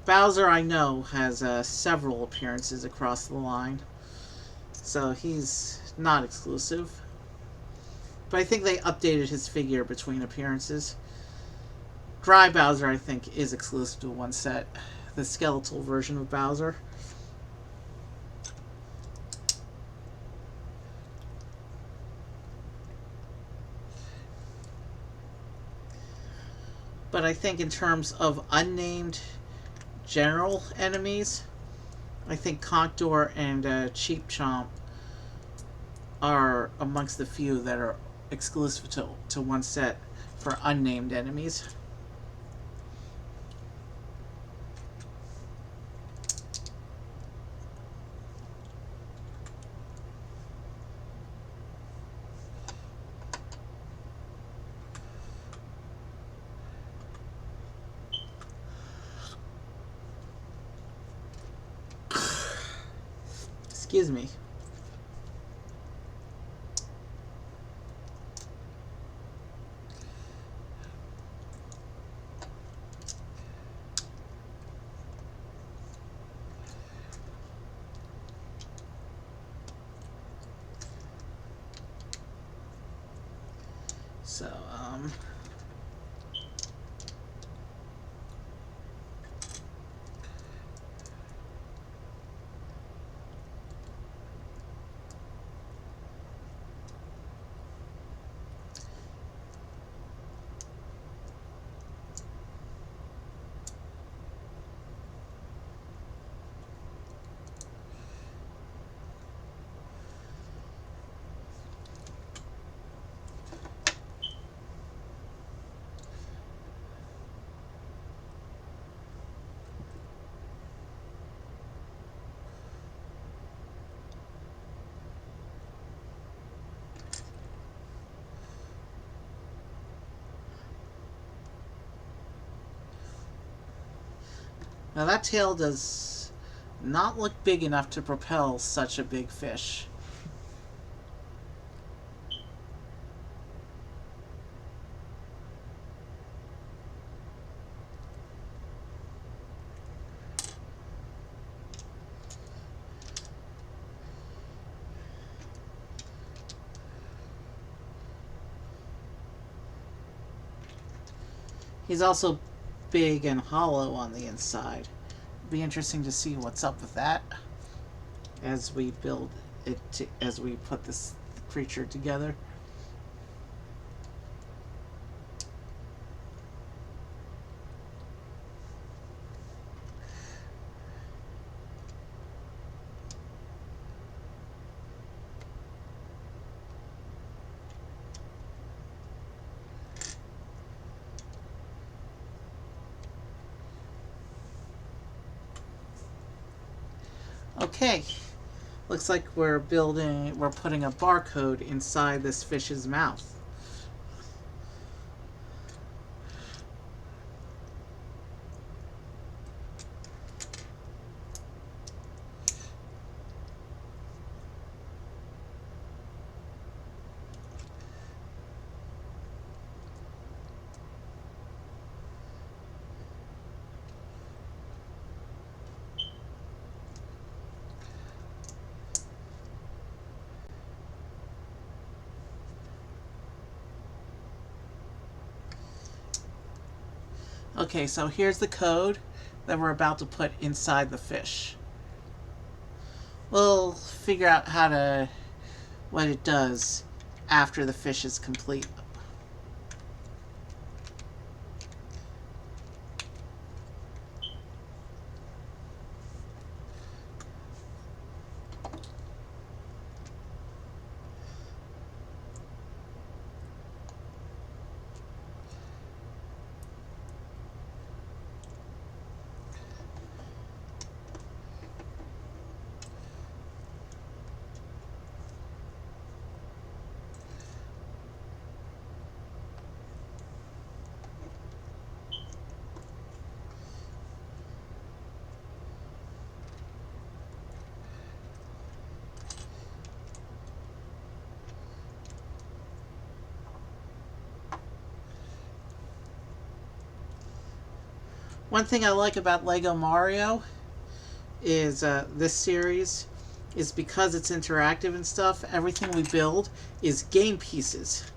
Bowser, I know, has several appearances across the line, so he's not exclusive. But I think they updated his figure between appearances. Dry Bowser, I think, is exclusive to one set. The skeletal version of Bowser. But I think in terms of unnamed general enemies, I think Contour and Cheap Chomp are amongst the few that are exclusive to one set for unnamed enemies. Excuse me. So, now that tail does not look big enough to propel such a big fish. He's also big and hollow on the inside. Be interesting to see what's up with that as we build it as we put this creature together. Okay, looks like we're putting a barcode inside this fish's mouth. Okay, so here's the code that we're about to put inside the fish. We'll figure out what it does after the fish is complete. One thing I like about Lego Mario is this series is because it's interactive and stuff, everything we build is game pieces.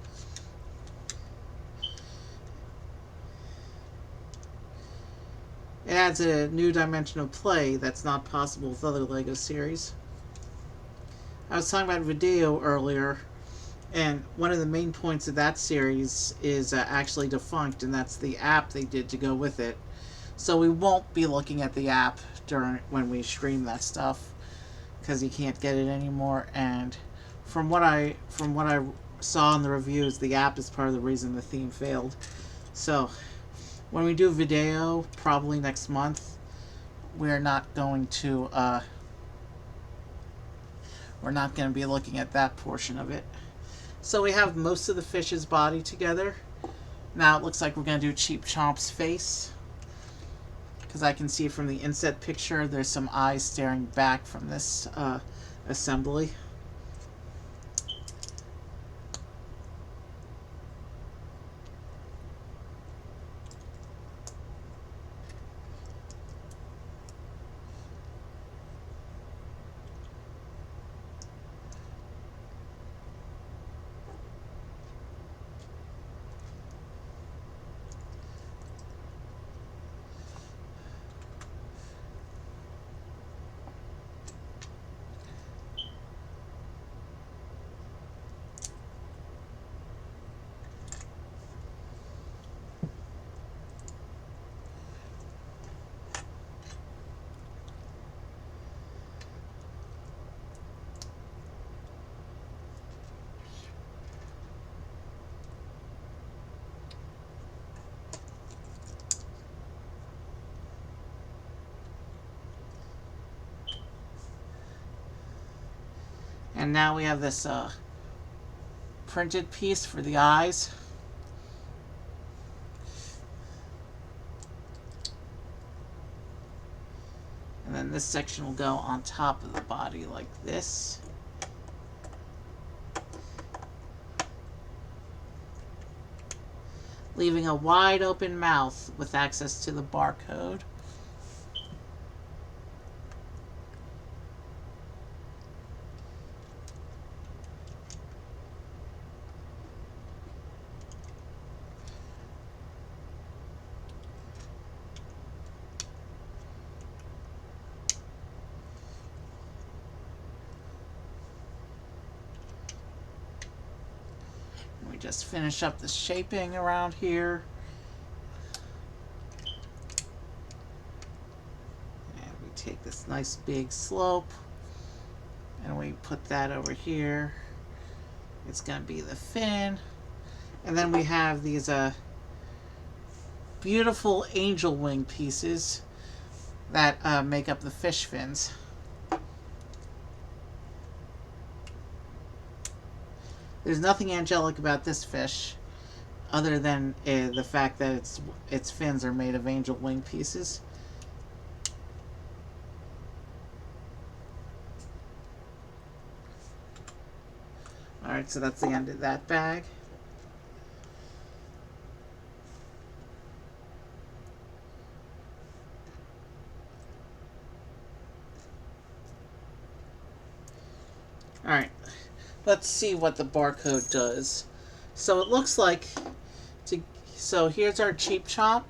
It adds a new dimension of play that's not possible with other Lego series. I was talking about video earlier, and one of the main points of that series is actually defunct, and that's the app they did to go with it. So we won't be looking at the app when we stream that stuff, because you can't get it anymore. And from what I saw in the reviews, the app is part of the reason the theme failed. So when we do video, probably next month, we're not going to be looking at that portion of it. So we have most of the fish's body together. Now it looks like we're going to do Cheap Chomp's face, because I can see from the inset picture there's some eyes staring back from this assembly. And now we have this printed piece for the eyes. And then this section will go on top of the body like this. Leaving a wide open mouth with access to the barcode. We just finish up the shaping around here. And we take this nice big slope and we put that over here. It's going to be the fin. And then we have these beautiful angel wing pieces that make up the fish fins. There's nothing angelic about this fish, other than the fact that its fins are made of angel wing pieces. Alright, so that's the end of that bag. Alright. Let's see what the barcode does. So it looks like, so here's our Cheap Chomp.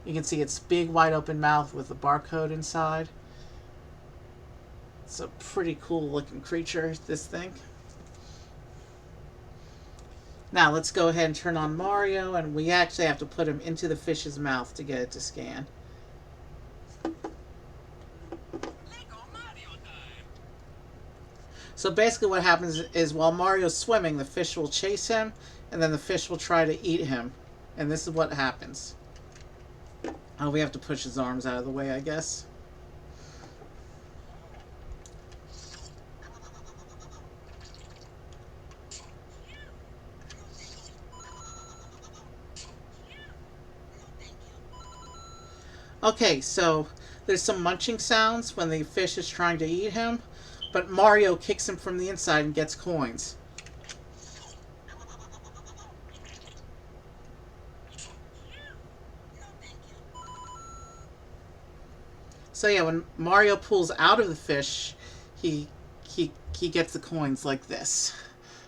You can see its big wide open mouth with the barcode inside. It's a pretty cool looking creature, this thing. Now let's go ahead and turn on Mario, and we actually have to put him into the fish's mouth to get it to scan. So basically what happens is while Mario's swimming, the fish will chase him, and then the fish will try to eat him. And this is what happens. Oh, we have to push his arms out of the way, I guess. Okay, so there's some munching sounds when the fish is trying to eat him. But Mario kicks him from the inside and gets coins. So yeah, when Mario pulls out of the fish, he he gets the coins like this.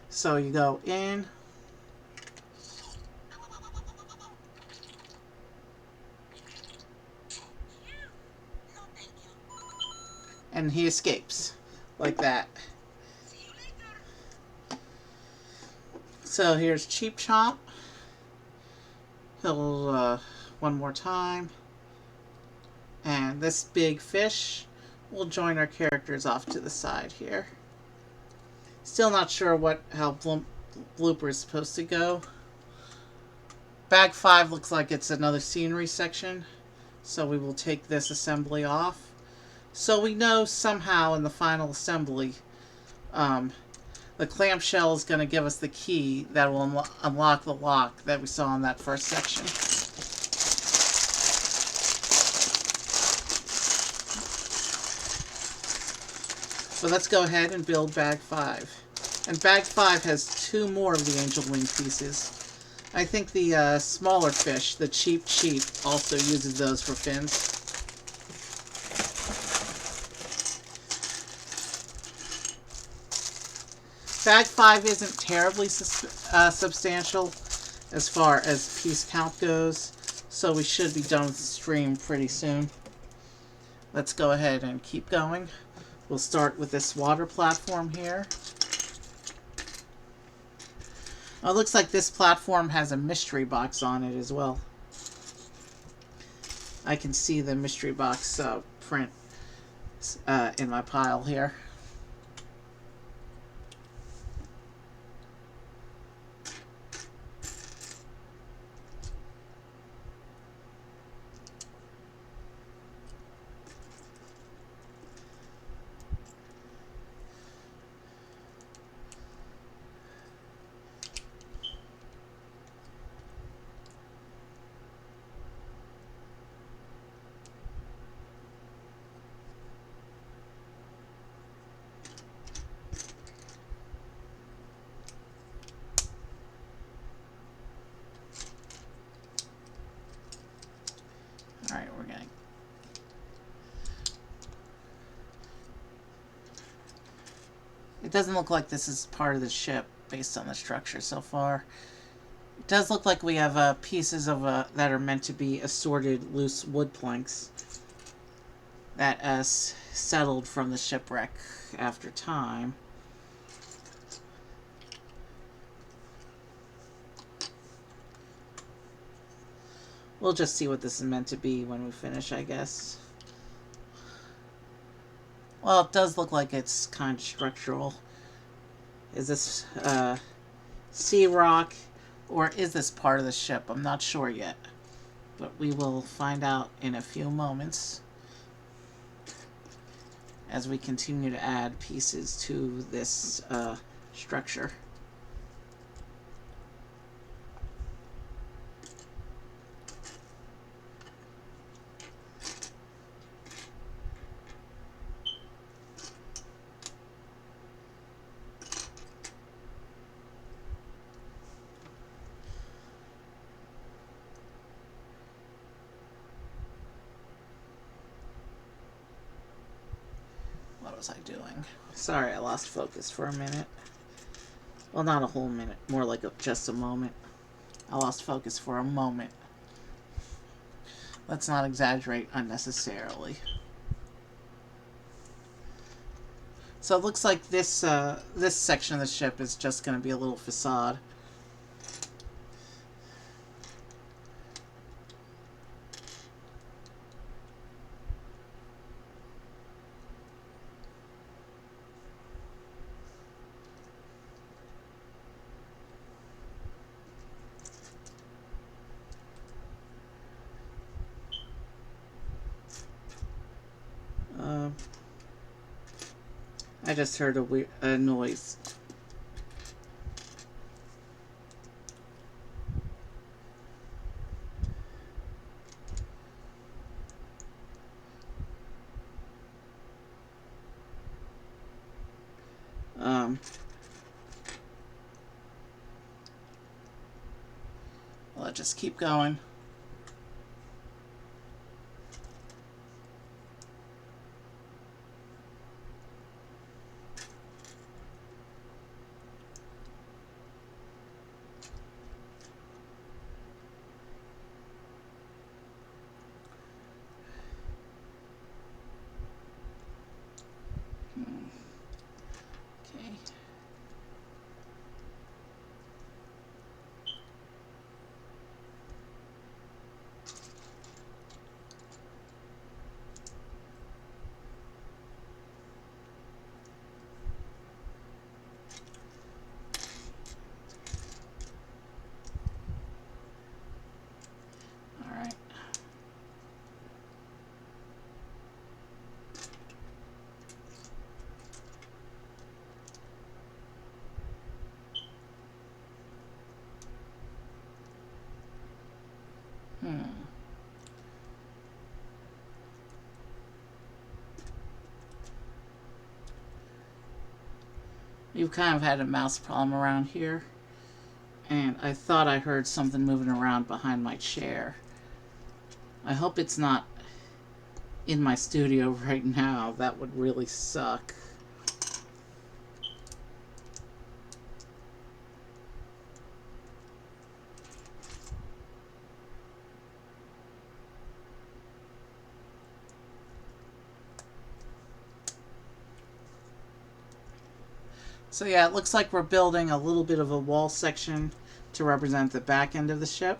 So you go in, and he escapes like that. So here's Cheap Chomp. He'll one more time, and this big fish will join our characters off to the side here. Still not sure how blooper is supposed to go. Bag 5 looks like it's another scenery section, so we will take this assembly off. So we know somehow in the final assembly, the clamshell is going to give us the key that will unlock the lock that we saw in that first section. So let's go ahead and build Bag 5. And Bag 5 has 2 more of the angel wing pieces. I think the smaller fish, the Cheap, also uses those for fins. Bag 5 isn't terribly substantial as far as piece count goes, so we should be done with the stream pretty soon. Let's go ahead and keep going. We'll start with this water platform here. Oh, it looks like this platform has a mystery box on it as well. I can see the mystery box print in my pile here. Alright, we're going. It doesn't look like this is part of the ship based on the structure so far. It does look like we have pieces of that are meant to be assorted loose wood planks that settled from the shipwreck after time. We'll just see what this is meant to be when we finish, I guess. Well, it does look like it's kind of structural. Is this sea rock, or is this part of the ship? I'm not sure yet, but we will find out in a few moments as we continue to add pieces to this structure. What was I doing? Sorry, I lost focus for a minute. Well, not a whole minute. More like just a moment. I lost focus for a moment. Let's not exaggerate unnecessarily. So it looks like this this section of the ship is just going to be a little facade. I just heard a noise. Let's just keep going. We've kind of had a mouse problem around here, and I thought I heard something moving around behind my chair. I hope it's not in my studio right now. That would really suck. So yeah, it looks like we're building a little bit of a wall section to represent the back end of the ship.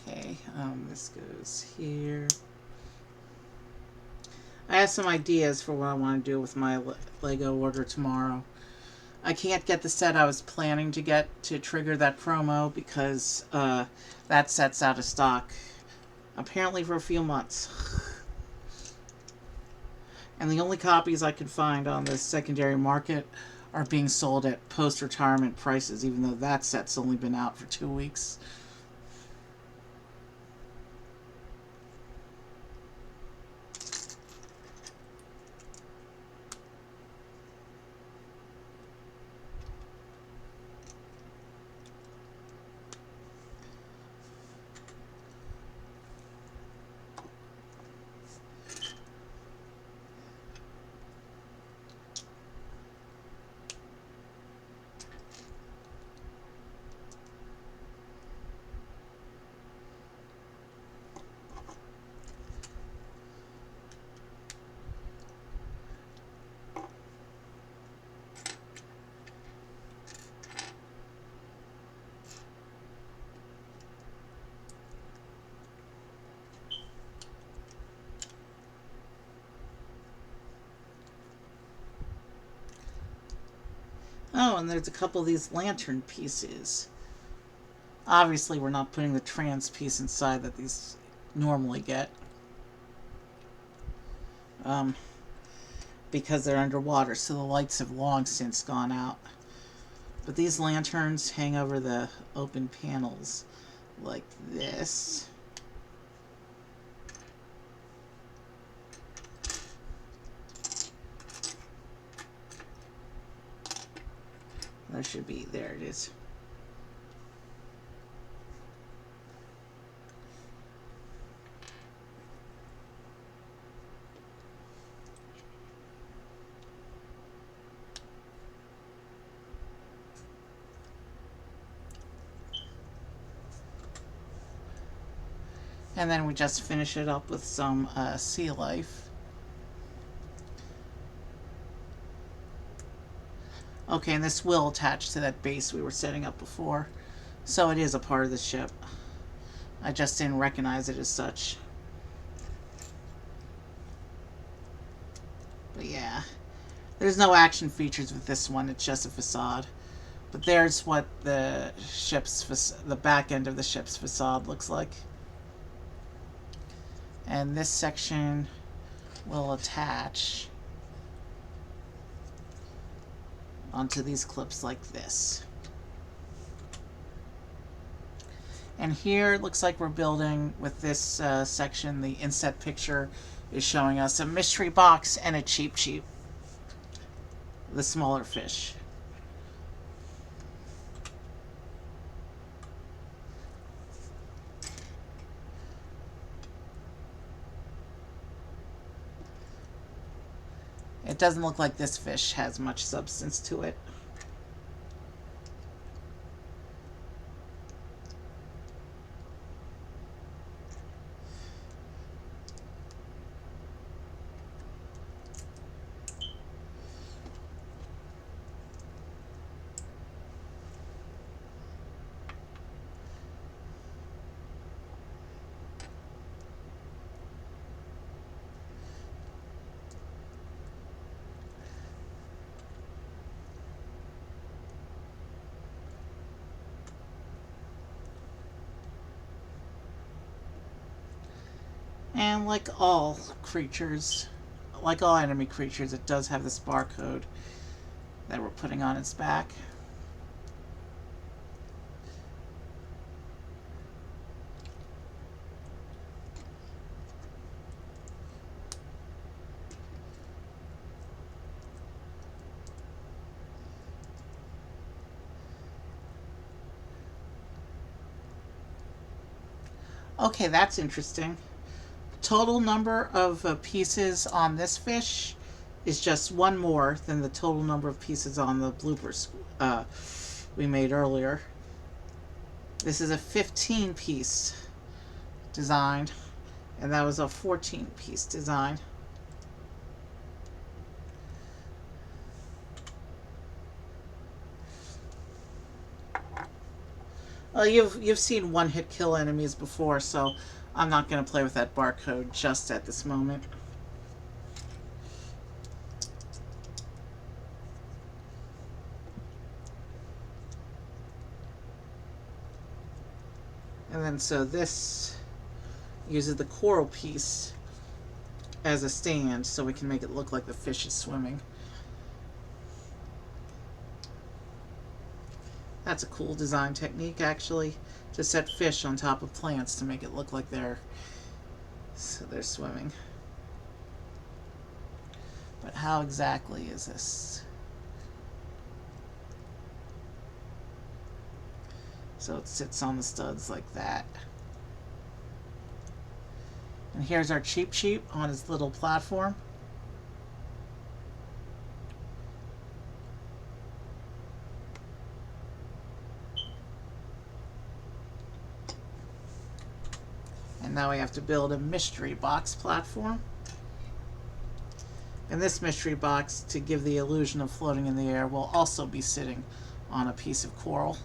Okay, this goes here. I have some ideas for what I want to do with my Lego order tomorrow. I can't get the set I was planning to get to trigger that promo because that set's out of stock, apparently for a few months. And the only copies I could find on the secondary market are being sold at post-retirement prices, even though that set's only been out for 2 weeks. Oh, and there's a couple of these lantern pieces. Obviously, we're not putting the trans piece inside that these normally get. Um, because they're underwater, so the lights have long since gone out. But these lanterns hang over the open panels like this. There should be, there it is. And then we just finish it up with some sea life. Okay, and this will attach to that base we were setting up before. So it is a part of the ship. I just didn't recognize it as such. But yeah, there's no action features with this one. It's just a facade. But there's what the back end of the ship's facade looks like. And this section will attach onto these clips like this. And here it looks like we're building with this section, the inset picture is showing us a mystery box and a cheap cheap, the smaller fish. It doesn't look like this fish has much substance to it. And like all creatures, like all enemy creatures, it does have this barcode that we're putting on its back. Okay, that's interesting. Total number of pieces on this fish is just one more than the total number of pieces on the bloopers we made earlier. This is a 15 piece design, and that was a 14 piece design. You've seen one hit kill enemies before, so I'm not going to play with that barcode just at this moment. And then so this uses the coral piece as a stand so we can make it look like the fish is swimming. That's a cool design technique, actually, to set fish on top of plants to make it look like they're swimming. But how exactly is this? So it sits on the studs like that. And here's our Cheep Cheep on his little platform. And now we have to build a mystery box platform. And this mystery box, to give the illusion of floating in the air, will also be sitting on a piece of coral.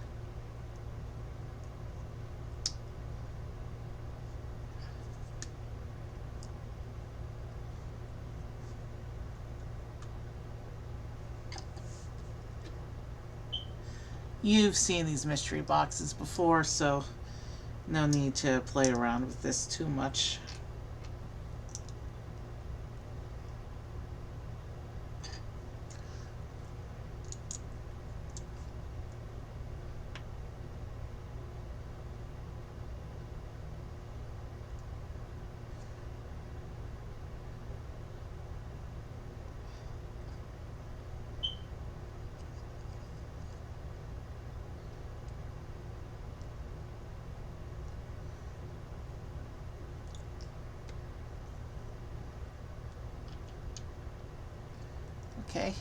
You've seen these mystery boxes before, so no need to play around with this too much. Okay,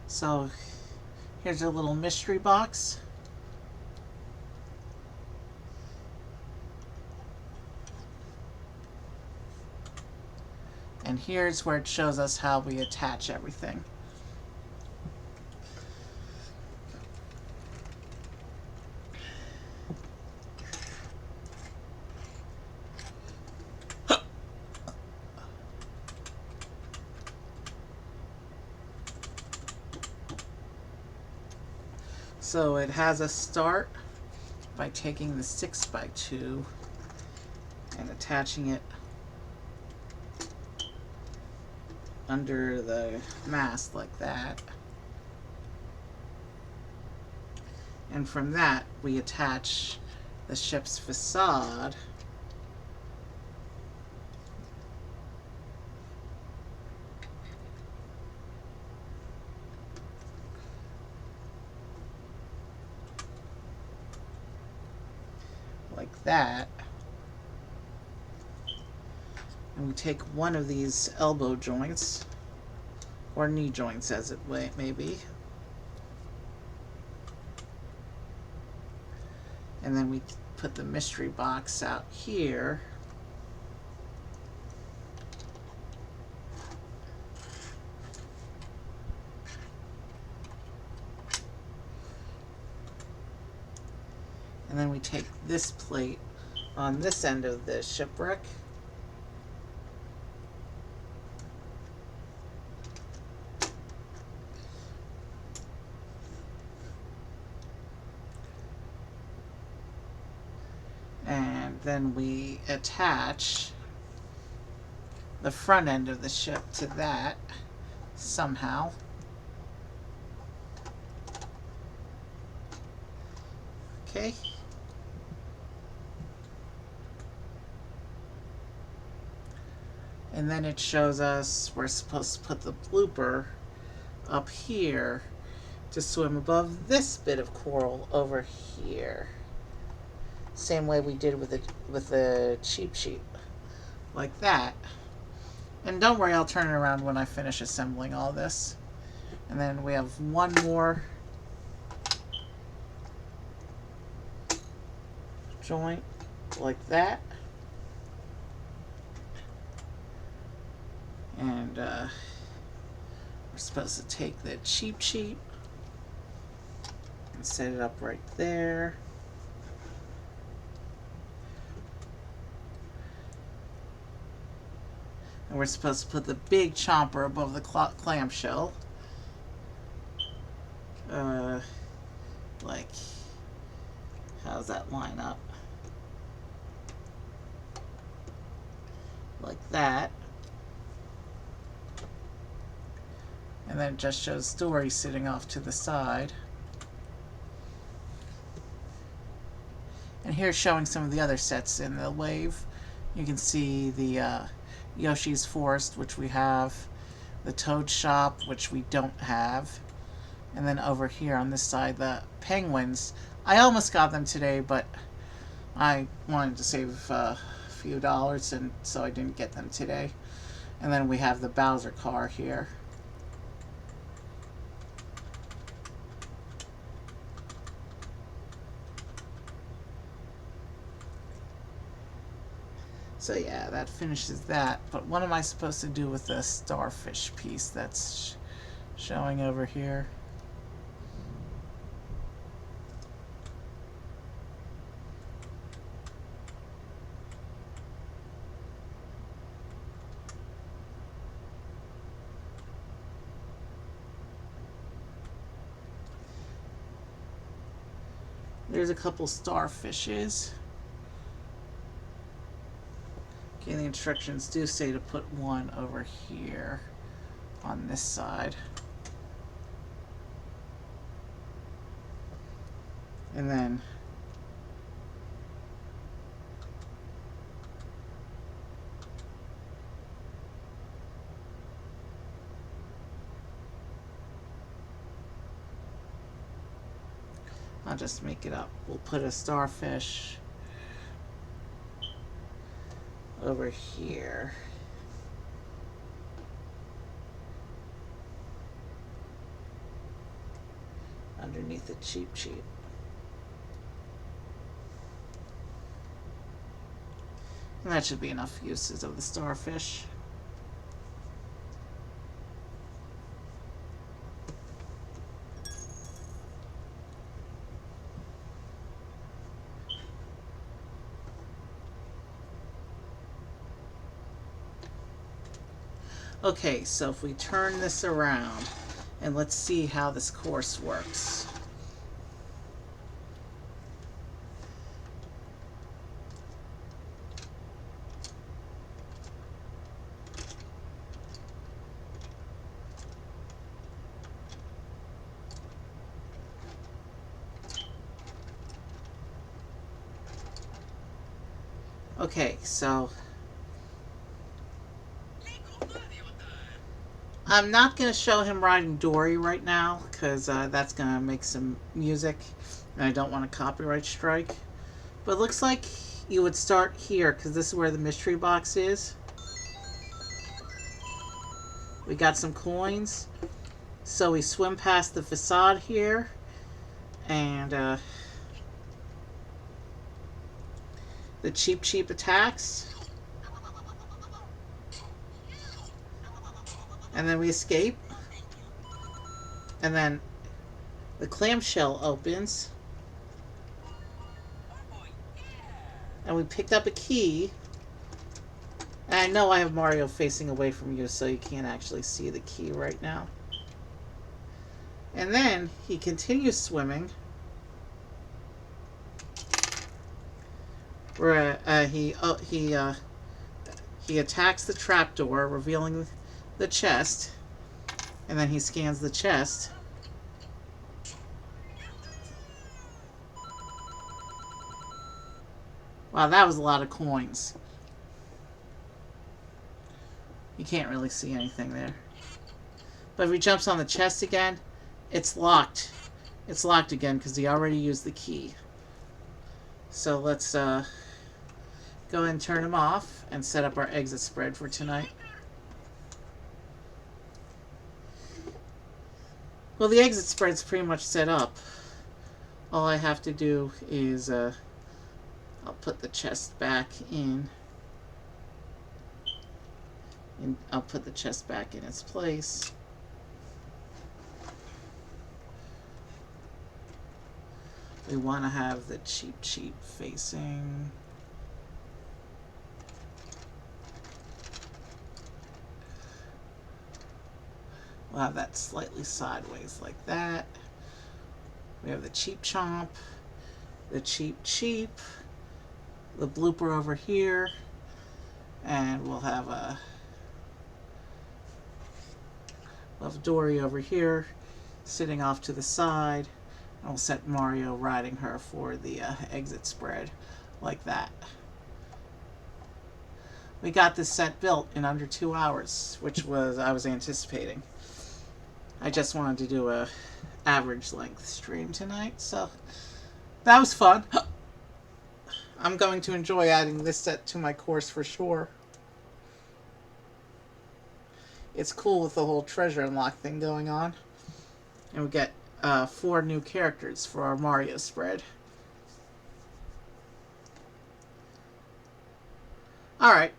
so here's a little mystery box. And here's where it shows us how we attach everything. So it has a start by taking the 6x2 and attaching it under the mast like that. And from that we attach the ship's facade like that. And we take one of these elbow joints, or knee joints as it may be, and then we put the mystery box out here. And then we take this plate on this end of the shipwreck and then we attach the front end of the ship to that somehow. Okay. And then it shows us we're supposed to put the blooper up here to swim above this bit of coral over here. Same way we did with the cheap sheet. Like that. And don't worry, I'll turn it around when I finish assembling all this. And then we have one more joint like that. And we're supposed to take the cheap sheet and set it up right there. And we're supposed to put the big chomper above the clamshell. Like, how's that line up? Like that. And then it just shows Dorrie sitting off to the side. And here's showing some of the other sets in the wave. You can see the Yoshi's Forest, which we have, the Toad Shop, which we don't have, and then over here on this side, the penguins. I almost got them today, but I wanted to save a few dollars, and so I didn't get them today. And then we have the Bowser car here. So yeah, that finishes that. But what am I supposed to do with the starfish piece that's showing over here? There's a couple starfishes. Okay, the instructions do say to put one over here on this side. And then I'll just make it up. We'll put a starfish over here. Underneath the cheap sheet. And that should be enough uses of the starfish. Okay, so if we turn this around and let's see how this course works. Okay, so I'm not going to show him riding Dorrie right now because that's going to make some music and I don't want a copyright strike. But it looks like you would start here because this is where the mystery box is. We got some coins. So we swim past the facade here and the cheap attacks. And then we escape. And then the clamshell opens. And we picked up a key. And I know I have Mario facing away from you, so you can't actually see the key right now. And then he continues swimming. Where he He attacks the trapdoor, revealing the chest, and then he scans the chest. Wow, that was a lot of coins. You can't really see anything there. But if he jumps on the chest again, it's locked. It's locked again because he already used the key. So let's go ahead and turn him off and set up our exit spread for tonight. Well, the exit spread's pretty much set up. All I have to do is I'll put the chest back in. And I'll put the chest back in its place. We want to have the cheap facing. We'll have that slightly sideways like that. We have the cheap chomp, the cheap, the blooper over here, and we'll have Dorrie over here, sitting off to the side. And we'll set Mario riding her for the exit spread, like that. We got this set built in under 2 hours, which was I was anticipating. I just wanted to do a average length stream tonight, so that was fun. I'm going to enjoy adding this set to my course for sure. It's cool with the whole treasure unlock thing going on. And we get 4 new characters for our Mario spread. Alright,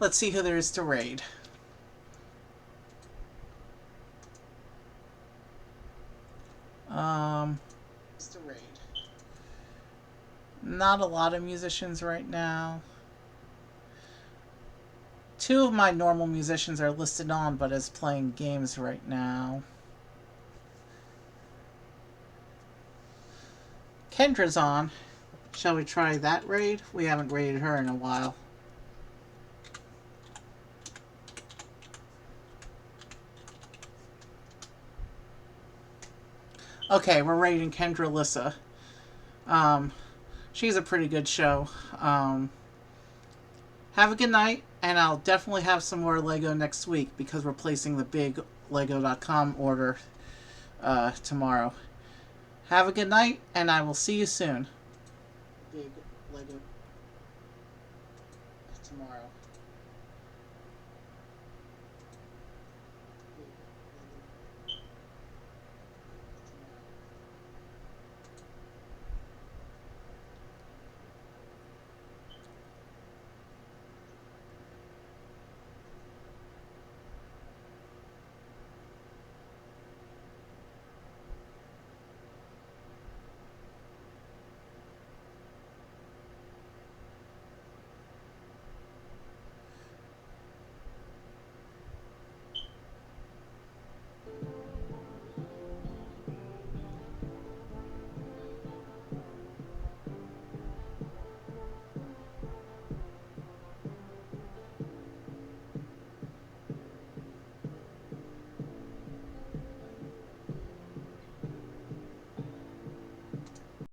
let's see who there is to raid. To raid. Not a lot of musicians right now. 2 of my normal musicians are listed on, but is playing games right now. Kendra's on. Shall we try that raid? We haven't raided her in a while. Okay, we're raiding Kendra Lissa. She's a pretty good show. Have a good night, and I'll definitely have some more Lego next week because we're placing the big Lego.com order tomorrow. Have a good night, and I will see you soon. Big Lego tomorrow.